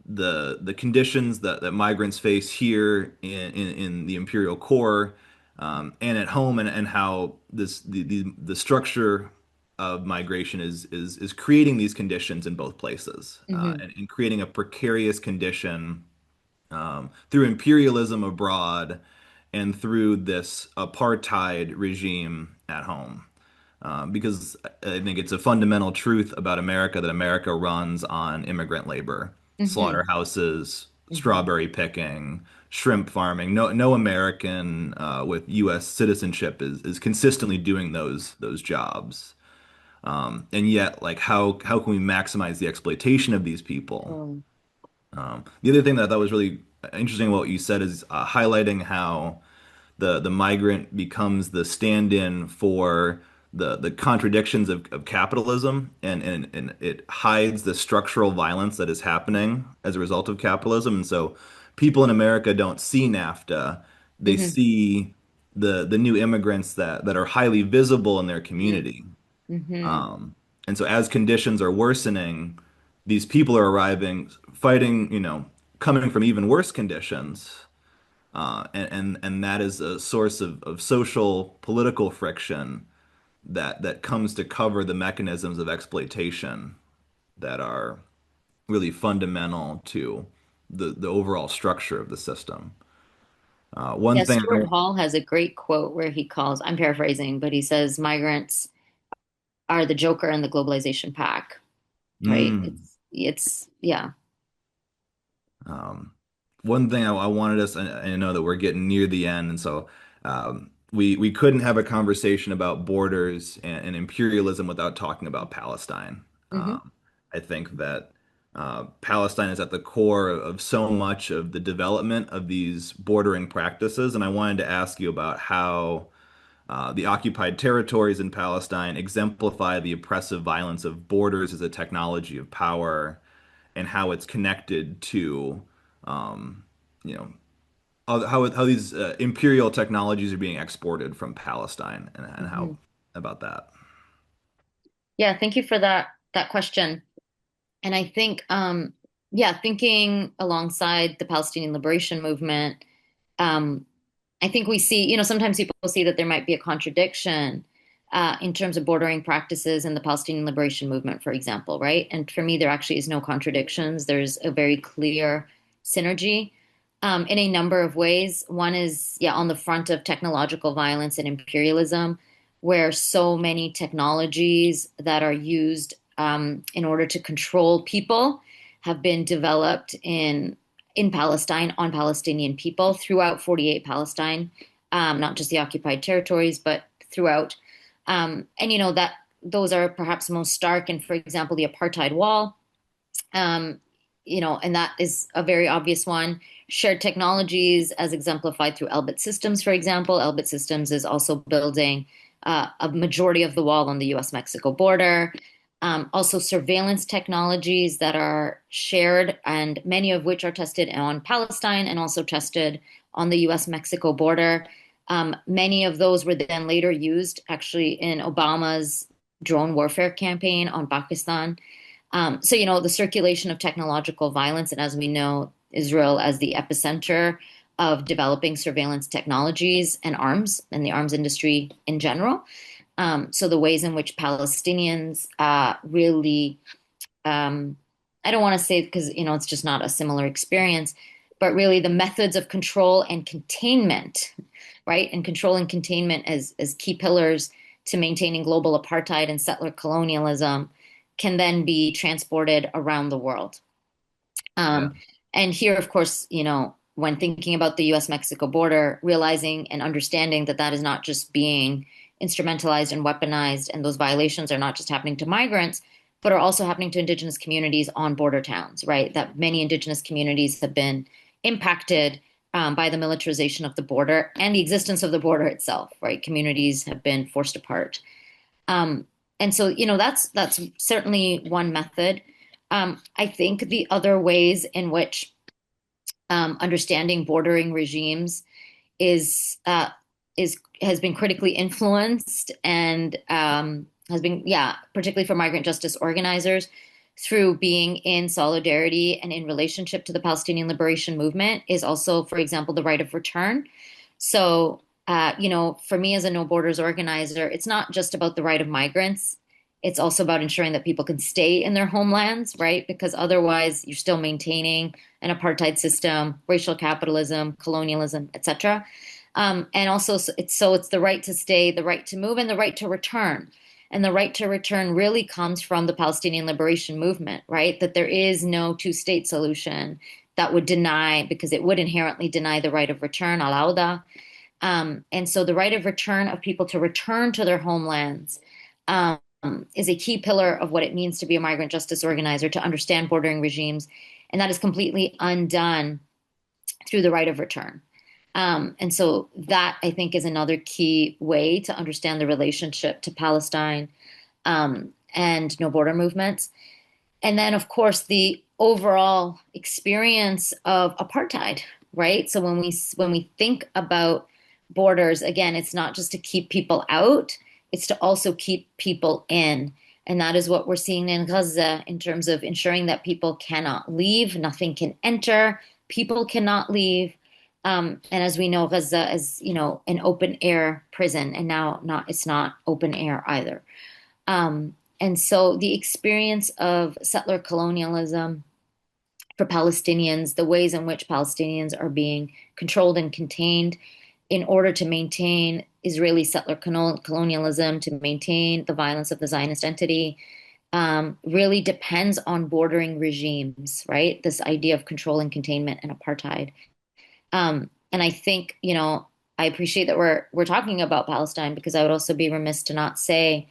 S3: the conditions that migrants face here in the imperial core, and at home, and how the structure of migration is creating these conditions in both places,
S2: Mhm.
S3: and creating a precarious condition through imperialism abroad and through this apartheid regime at home. Because I think it's a fundamental truth about America that America runs on immigrant labor,
S2: Mhm.
S3: slaughterhouses,
S2: Mhm.
S3: strawberry picking, shrimp farming. No American with U.S. citizenship is consistently doing those jobs. And yet, like, how can we maximize the exploitation of these people?
S2: Um,
S3: The other thing that I thought was really interesting about what you said is highlighting how the migrant becomes the stand-in for the contradictions of capitalism, and it hides the structural violence that is happening as a result of capitalism. And so people in America don't see NAFTA. They
S2: mhm.
S3: see the new immigrants that are highly visible in their
S2: Mhm.
S3: community.
S2: Mhm.
S3: Um, and so as conditions are worsening, these people are arriving, fighting, coming from even worse conditions. And that is a source of social political friction that comes to cover the mechanisms of exploitation that are really fundamental to the overall structure of the system. One
S2: Yeah,
S3: thing
S2: Stuart Hall has a great quote where he calls, I'm paraphrasing, but he says migrants are the Joker in the globalization pack, right?
S3: Mm.
S2: It's
S3: Um, One thing I wanted us, I know that we're getting near the end, and so we couldn't have a conversation about borders and imperialism without talking about Palestine.
S2: Mhm.
S3: I think that Palestine is at the core of so much of the development of these bordering practices, and I wanted to ask you about how the occupied territories in Palestine exemplify the oppressive violence of borders as a technology of power, and how it's connected to, um, you know, how these imperial technologies are being exported from Palestine, and how
S2: Mhm.
S3: about that.
S2: Yeah, thank you for that question. And I think yeah, thinking alongside the Palestinian liberation movement, um I think we see, sometimes people see that there might be a contradiction in terms of bordering practices in the Palestinian liberation movement, for example, right? And for me, there actually is no contradictions. There's a very clear synergy in a number of ways. One is, yeah, on the front of technological violence and imperialism, where so many technologies that are used in order to control people have been developed in Palestine on Palestinian people throughout 48 Palestine, not just the occupied territories, but throughout. And you know that those are perhaps most stark in, for example, the apartheid wall. Um, you know, and that is a very obvious one. Shared technologies, as exemplified through Elbit Systems, for example. Elbit Systems is also building a majority of the wall on the US-Mexico border. Also, surveillance technologies that are shared, and many of which are tested on Palestine and also tested on the US-Mexico border. Many of those were then later used actually in Obama's drone warfare campaign on Pakistan. So, you know, the circulation of technological violence, and as we know, Israel as the epicenter of developing surveillance technologies and arms and the arms industry in general. So the ways in which Palestinians really, I don't want to say because, you know, it's just not a similar experience, but really the methods of control and containment, right? And control and containment as key pillars to maintaining global apartheid and settler colonialism can then be transported around the world.
S3: Yeah.
S2: Um, and here, of course, you know, when thinking about the US-Mexico border, realizing and understanding that that is not just being instrumentalized and weaponized, and those violations are not just happening to migrants, but are also happening to indigenous communities on border towns, right? That many indigenous communities have been impacted by the militarization of the border and the existence of the border itself, right? Communities have been forced apart. Um, and so, you know, that's certainly one method. I think the other ways in which understanding bordering regimes is is has been critically influenced and has been, yeah, particularly for migrant justice organizers, through being in solidarity and in relationship to the Palestinian liberation movement is also, for example, the right of return. So, you know, for me as a No Borders organizer, it's not just about the right of migrants. It's also about ensuring that people can stay in their homelands, right? Because otherwise, you're still maintaining an apartheid system, racial capitalism, colonialism, etc. And also, it's the right to stay, the right to move, and the right to return. And the right to return really comes from the Palestinian liberation movement, right? That there is no two-state solution that would deny, because it would inherently deny the right of return, al-awda. And so the right of return of people to return to their homelands is a key pillar of what it means to be a migrant justice organizer, to understand bordering regimes. And that is completely undone through the right of return. And so that, I think, is another key way to understand the relationship to Palestine and no border movements. And then, of course, the overall experience of apartheid, right? So when we think about borders, again, it's not just to keep people out, it's to also keep people in. And that is what we're seeing in Gaza in terms of ensuring that people cannot leave, nothing can enter, people cannot leave. And as we know, Gaza is, you know, an open air prison, and now not it's not open air either. And so the experience of settler colonialism for Palestinians, the ways in which Palestinians are being controlled and contained in order to maintain Israeli settler colonialism, to maintain the violence of the Zionist entity, really depends on bordering regimes, right? This idea of control and containment and apartheid. And I think, you know, I appreciate that we're talking about Palestine, because I would also be remiss to not say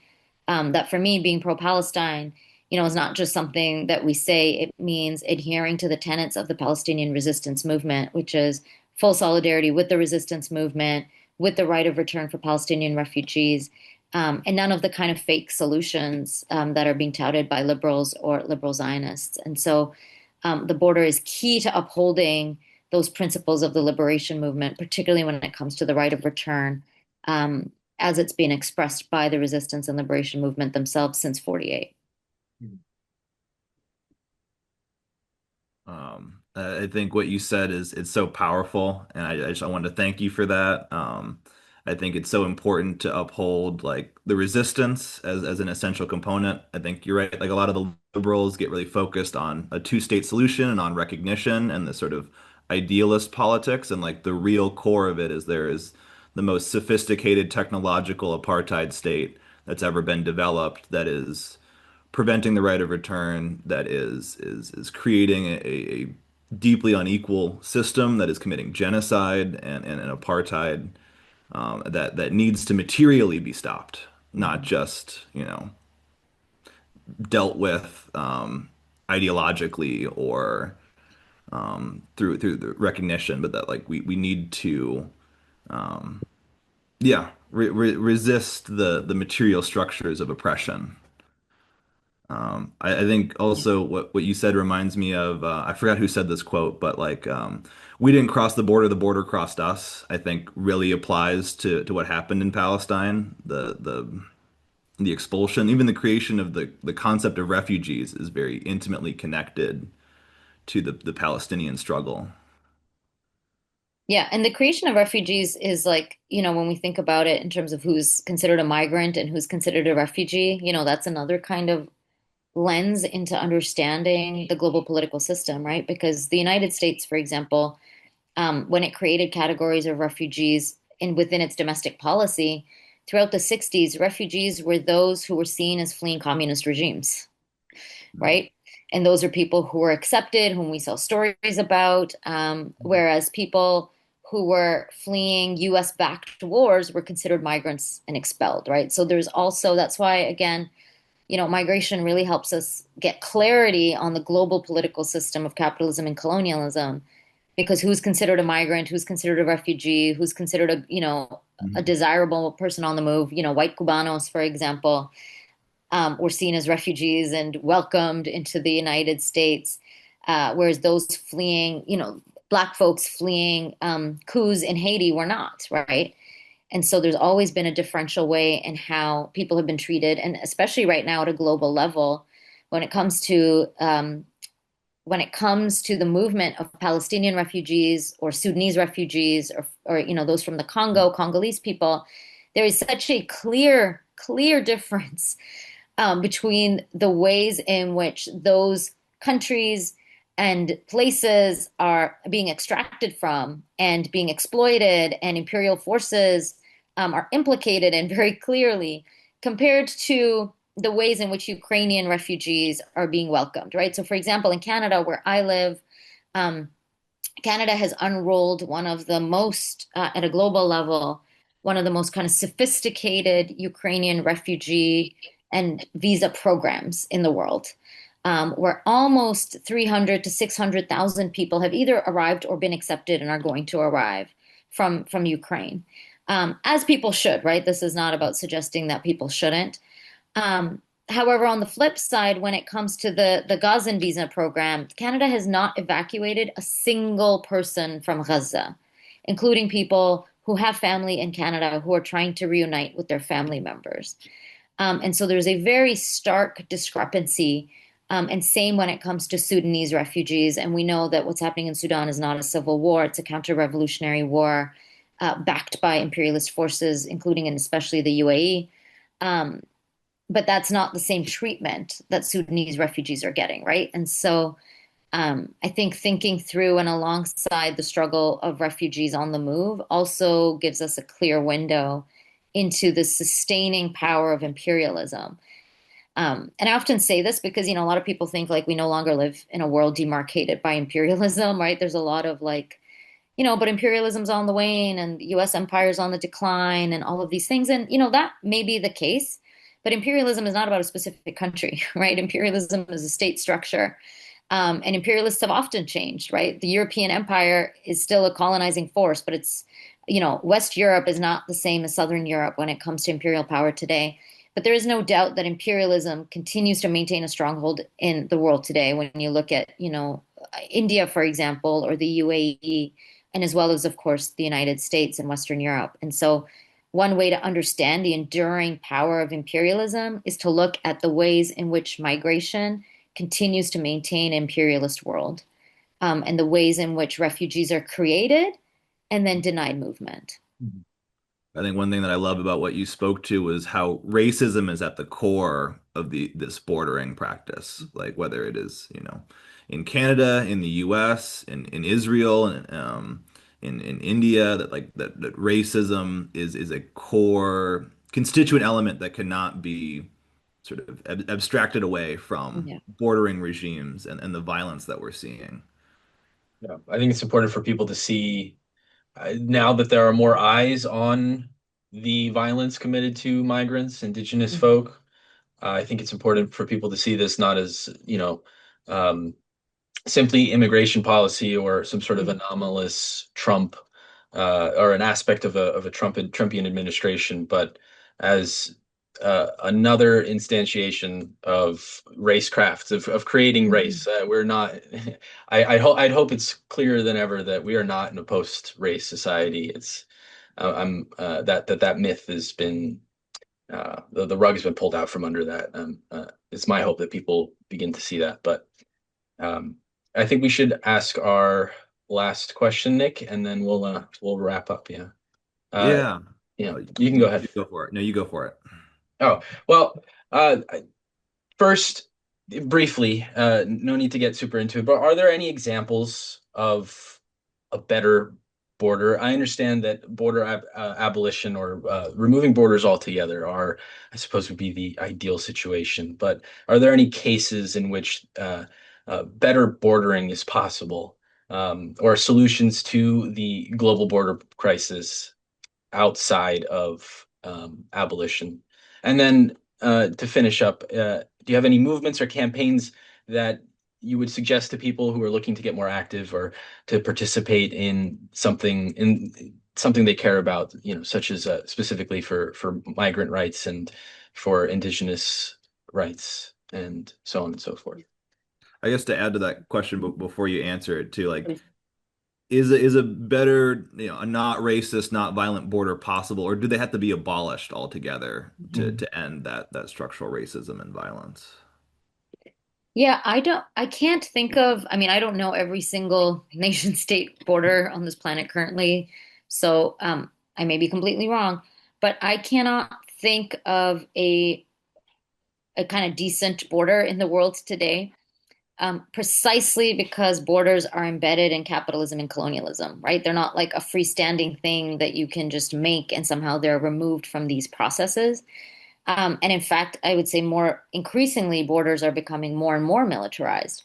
S2: that for me, being pro-Palestine, you know, is not just something that we say. It means adhering to the tenets of the Palestinian resistance movement, which is full solidarity with the resistance movement, with the right of return for Palestinian refugees, and none of the kind of fake solutions that are being touted by liberals or liberal Zionists. And so the border is key to upholding those principles of the liberation movement, particularly when it comes to the right of return, as it's been expressed by the resistance and liberation movement themselves since 48.
S3: I think what you said is it's so powerful, and I wanted to thank you for that. I think it's so important to uphold like the resistance as an essential component. I think you're right. Like a lot of the liberals get really focused on a two-state solution and on recognition and the sort of idealist politics. And like the real core of it is there is the most sophisticated technological apartheid state that's ever been developed that is preventing the right of return, that is creating a deeply unequal system that is committing genocide and an apartheid that needs to materially be stopped, not just, dealt with ideologically or through the recognition, but that like we need to yeah resist the material structures of oppression. I think also what you said reminds me of I forgot who said this quote, but like we didn't cross the border crossed us. I think really applies to what happened in Palestine. The expulsion, even the creation of the concept of refugees is very intimately connected to the Palestinian struggle.
S2: Yeah, and the creation of refugees is like, when we think about it in terms of who's considered a migrant and who's considered a refugee, that's another kind of lens into understanding the global political system, right? Because the United States, for example, when it created categories of refugees within its domestic policy, throughout the 60s, refugees were those who were seen as fleeing communist regimes, right? And those are people who were accepted, whom we saw stories about, whereas people who were fleeing US-backed wars were considered migrants and expelled, right? So there's also, that's why, again, migration really helps us get clarity on the global political system of capitalism and colonialism, because who's considered a migrant, who's considered a refugee, who's considered a
S3: Mhm.
S2: desirable person on the move, white Cubanos, for example, were seen as refugees and welcomed into the United States, whereas those fleeing, Black folks fleeing coups in Haiti were not, right? And so there's always been a differential way in how people have been treated, and especially right now at a global level, when it comes to the movement of Palestinian refugees or Sudanese refugees or those from the Congo, Congolese people, there is such a clear difference between the ways in which those countries and places are being extracted from and being exploited, and imperial forces are implicated in very clearly, compared to the ways in which Ukrainian refugees are being welcomed, right? So, for example, in Canada, where I live, um, Canada has unrolled one of the most, at a global level, one of the most kind of sophisticated Ukrainian refugee and visa programs in the world, where almost 300 to 600,000 people have either arrived or been accepted and are going to arrive from Ukraine, as people should, right? This is not about suggesting that people shouldn't. Um, However, on the flip side, when it comes to the Gazan visa program, Canada has not evacuated a single person from Gaza, including people who have family in Canada who are trying to reunite with their family members. And so there's a very stark discrepancy. And same when it comes to Sudanese refugees. And we know that what's happening in Sudan is not a civil war, it's a counter-revolutionary war backed by imperialist forces, including and especially the UAE. But that's not the same treatment that Sudanese refugees are getting, right? And so I think thinking through and alongside the struggle of refugees on the move also gives us a clear window into the sustaining power of imperialism. And I often say this because, a lot of people think like we no longer live in a world demarcated by imperialism, right? There's a lot of like, but imperialism's on the wane and the US empire's on the decline and all of these things. And, that may be the case, but imperialism is not about a specific country, right? Imperialism is a state structure. And imperialists have often changed, right? The European Empire is still a colonizing force, but it's, West Europe is not the same as Southern Europe when it comes to imperial power today. But there is no doubt that imperialism continues to maintain a stronghold in the world today. When you look at, India, for example, or the UAE, and as well as, of course, the United States and Western Europe. And so one way to understand the enduring power of imperialism is to look at the ways in which migration continues to maintain an imperialist world, and the ways in which refugees are created and then denied movement.
S3: I think one thing that I love about what you spoke to was how racism is at the core of this bordering practice. Like whether it is, in Canada, in the US, in Israel, and in India, that racism is a core constituent element that cannot be sort of abstracted away from
S2: Yeah.
S3: bordering regimes and the violence that we're seeing.
S1: Yeah, I think it's important for people to see now that there are more eyes on the violence committed to migrants, indigenous
S2: Mhm.
S1: folk. I think it's important for people to see this not as, um, simply immigration policy or some sort of
S2: Mhm.
S1: anomalous Trump or an aspect of a Trumpian administration, but as another instantiation of racecraft of creating
S2: Mhm.
S1: race. We're not. I'd hope it's clearer than ever that we are not in a post-race society. It's I'm that myth has been the rug has been pulled out from under that. It's my hope that people begin to see that, but. Um, I think we should ask our last question, Nick, and then we'll wrap up. Yeah. Uh,
S3: Yeah.
S1: yeah.
S3: Oh,
S1: You can go ahead.
S3: you go for it. No, you go for it.
S1: Oh, well, uh, first, briefly, no need to get super into it, but are there any examples of a better border? I understand that abolition or removing borders altogether I suppose, would be the ideal situation. But are there any cases in which better bordering is possible, or solutions to the global border crisis outside of abolition? And then to finish up, do you have any movements or campaigns that you would suggest to people who are looking to get more active or to participate in something they care about, such as specifically for migrant rights and for indigenous rights and so on and so forth?
S3: I guess to add to that question, but before you answer it too, like is a better, a not racist, not violent border possible, or do they have to be abolished altogether
S2: Mhm.
S3: to end that structural racism and violence?
S2: Yeah, I can't think of, I mean, I don't know every single nation state border on this planet currently, so I may be completely wrong, but I cannot think of a kind of decent border in the world today, precisely because borders are embedded in capitalism and colonialism, right? They're not like a freestanding thing that you can just make and somehow they're removed from these processes. And in fact, I would say more increasingly, borders are becoming more and more militarized.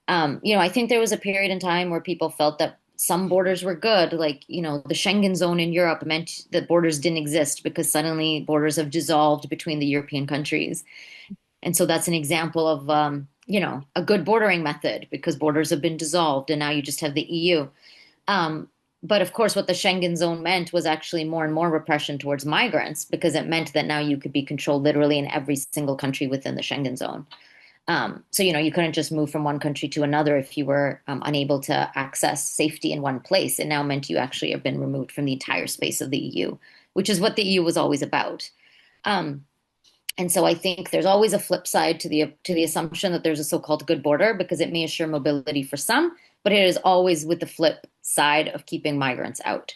S2: I think there was a period in time where people felt that some borders were good, like, the Schengen zone in Europe meant that borders didn't exist because suddenly borders have dissolved between the European countries. And so that's an example of, a good bordering method because borders have been dissolved and now you just have the EU. Um, but of course, what the Schengen zone meant was actually more and more repression towards migrants because it meant that now you could be controlled literally in every single country within the Schengen zone. So, you couldn't just move from one country to another if you were unable to access safety in one place. It now meant you actually have been removed from the entire space of the EU, which is what the EU was always about. Um, and so I think there's always a flip side to the assumption that there's a so-called good border because it may assure mobility for some, but it is always with the flip side of keeping migrants out.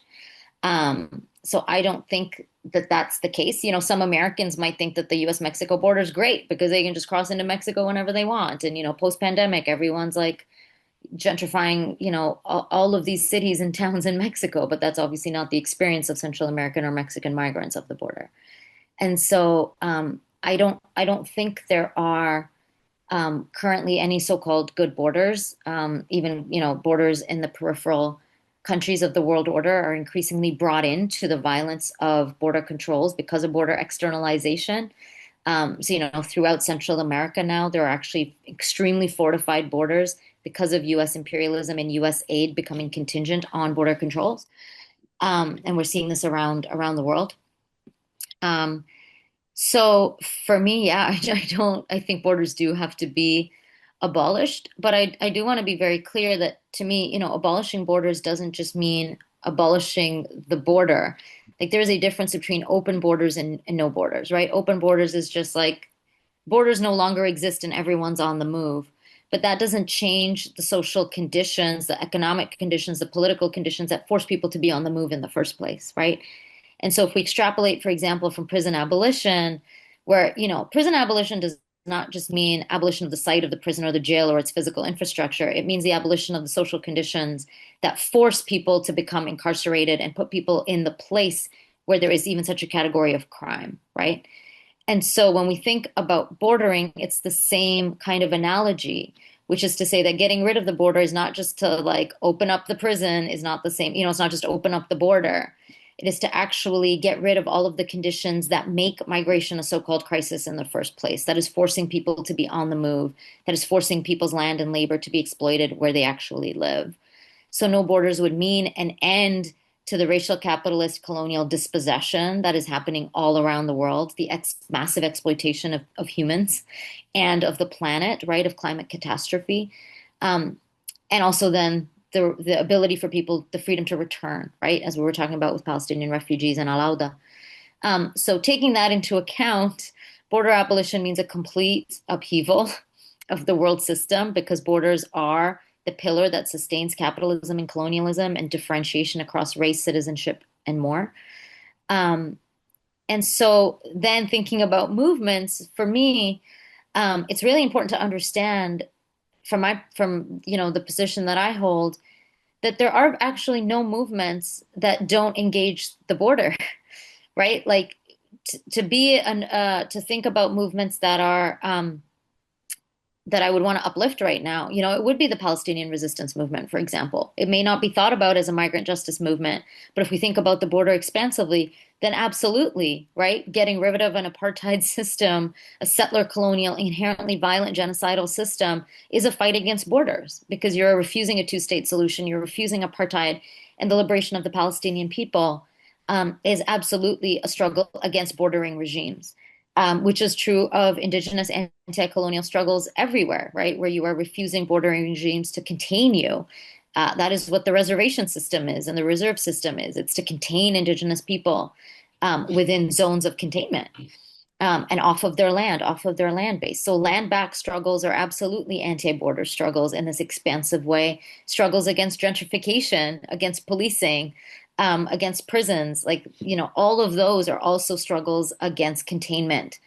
S2: So I don't think that that's the case. Some Americans might think that the U.S.-Mexico border is great because they can just cross into Mexico whenever they want. And, post-pandemic, everyone's like gentrifying, all of these cities and towns in Mexico, but that's obviously not the experience of Central American or Mexican migrants of the border. And so I don't think there are currently any so-called good borders. Even borders in the peripheral countries of the world order are increasingly brought into the violence of border controls because of border externalization. So throughout Central America now there are actually extremely fortified borders because of U.S. imperialism and U.S. aid becoming contingent on border controls. And we're seeing this around the world. Um, so for me, yeah, I think borders do have to be abolished, but I do want to be very clear that to me, abolishing borders doesn't just mean abolishing the border. Like there's a difference between open borders and no borders, right? Open borders is just like borders no longer exist and everyone's on the move. But that doesn't change the social conditions, the economic conditions, the political conditions that force people to be on the move in the first place, right? And so if we extrapolate, for example, from prison abolition, where, prison abolition does not just mean abolition of the site of the prison or the jail or its physical infrastructure. It means the abolition of the social conditions that force people to become incarcerated and put people in the place where there is even such a category of crime, right? And so when we think about bordering, it's the same kind of analogy, which is to say that getting rid of the border is not just to like open up the prison, is not the same, it's not just open up the border. It is to actually get rid of all of the conditions that make migration a so-called crisis in the first place, that is forcing people to be on the move, that is forcing people's land and labor to be exploited where they actually live. So no borders would mean an end to the racial capitalist colonial dispossession that is happening all around the world, the massive exploitation of humans and of the planet, right, of climate catastrophe. And also then the ability for people, the freedom to return, right, as we were talking about with Palestinian refugees and Al-Awda. So taking that into account, border abolition means a complete upheaval of the world system because borders are the pillar that sustains capitalism and colonialism and differentiation across race, citizenship, and more. And so then thinking about movements, for me, it's really important to understand from the position that I hold that there are actually no movements that don't engage the border, right? Like to think about movements that are that I would want to uplift right now, it would be the Palestinian resistance movement, for example. It may not be thought about as a migrant justice movement, but if we think about the border expansively, then absolutely, right? Getting rid of an apartheid system, a settler colonial, inherently violent genocidal system is a fight against borders because you're refusing a two-state solution, you're refusing apartheid, and the liberation of the Palestinian people is absolutely a struggle against bordering regimes. Which is true of indigenous anti-colonial struggles everywhere, right? Where you are refusing bordering regimes to contain you. That is what the reservation system is and the reserve system is. It's to contain indigenous people within zones of containment and off of their land base. So land back struggles are absolutely anti-border struggles in this expansive way. Struggles against gentrification, against policing, against prisons, all of those are also struggles against containment.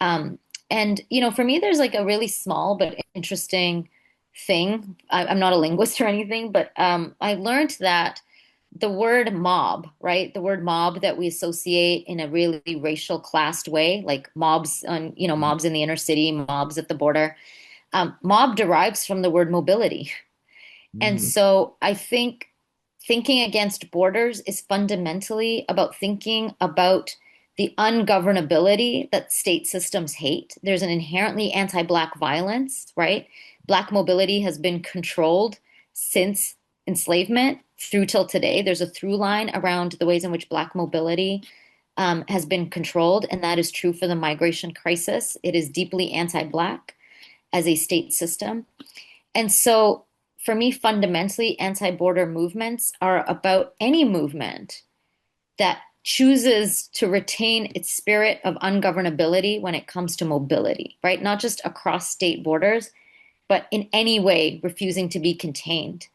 S2: For me, there's like a really small but interesting thing. I'm not a linguist or anything, but I learned that the word mob, right? The word mob that we associate in a really racial classed way, like mobs mobs in the inner city, mobs at the border. Mob derives from the word mobility. And
S3: Mm.
S2: so I think thinking against borders is fundamentally about thinking about the ungovernability that state systems hate. There's an inherently anti-Black violence, right? Black mobility has been controlled since enslavement through till today. There's a through line around the ways in which Black mobility has been controlled, and that is true for the migration crisis. It is deeply anti-Black as a state system. And so for me, fundamentally, anti-border movements are about any movement that chooses to retain its spirit of ungovernability when it comes to mobility, right? Not just across state borders, but in any way refusing to be contained.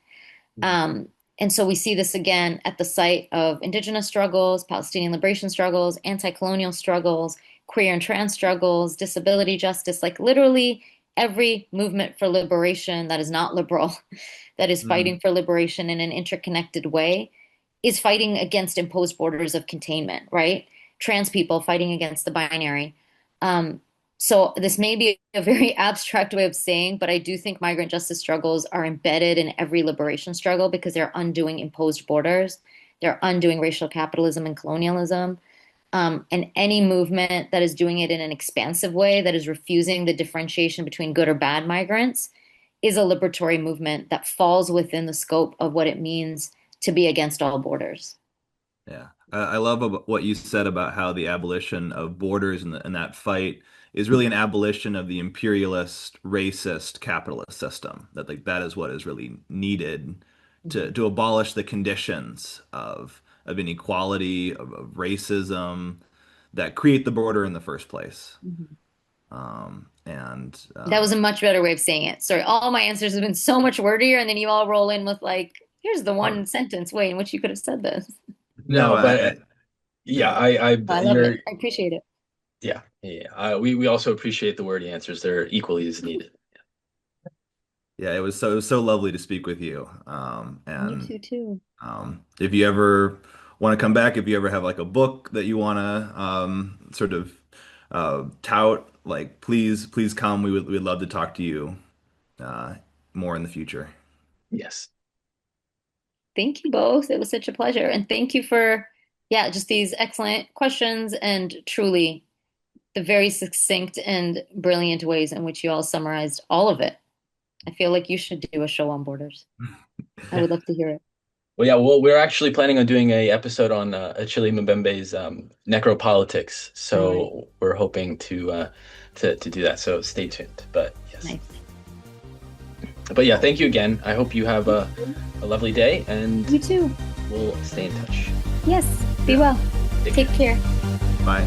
S2: And so we see this again at the site of indigenous struggles, Palestinian liberation struggles, anti-colonial struggles, queer and trans struggles, disability justice, like literally every movement for liberation that is not liberal, that is fighting
S3: Mm.
S2: for liberation in an interconnected way, is fighting against imposed borders of containment, right? Trans people fighting against the binary. So this may be a very abstract way of saying, but I do think migrant justice struggles are embedded in every liberation struggle because they're undoing imposed borders. They're undoing racial capitalism and colonialism. And any movement that is doing it in an expansive way, that is refusing the differentiation between good or bad migrants, is a liberatory movement that falls within the scope of what it means to be against all borders.
S3: Yeah. I love what you said about how the abolition of borders and that fight is really an abolition of the imperialist, racist, capitalist system. That is what is really needed to abolish the conditions of inequality, of racism that create the border in the first place.
S2: Mhm.
S3: And
S2: That was a much better way of saying it. Sorry, all my answers have been so much wordier, and then you all roll in with like, here's the
S3: oh,
S2: one sentence way in which you could have said this.
S3: no,
S1: No, but Yeah,
S2: I love it. I appreciate it.
S1: yeah, yeah. We also appreciate the wordy answers. They're equally as needed.
S3: Yeah, it was so lovely to speak with you.
S2: Me
S3: And
S2: too.
S3: if you ever want to come back, if you ever have like a book that you want to sort of tout, like please come. We'd love to talk to you uh, more in the future.
S1: Yes.
S2: Thank you both. It was such a pleasure. And thank you for, yeah, just these excellent questions and truly the very succinct and brilliant ways in which you all summarized all of it. I feel like you should do a show on borders. I would love to hear it.
S1: Well, yeah. Well, we're actually planning on doing a episode on Achille Mbembe's necropolitics.
S2: All right.
S1: So we're hoping to do that. So stay tuned. But yes.
S2: Nice.
S1: But yeah, thank you again. I hope you have a lovely day, and
S2: You too.
S1: we'll stay in touch.
S2: Yes. Be well.
S1: Take
S2: Take care.
S3: Bye.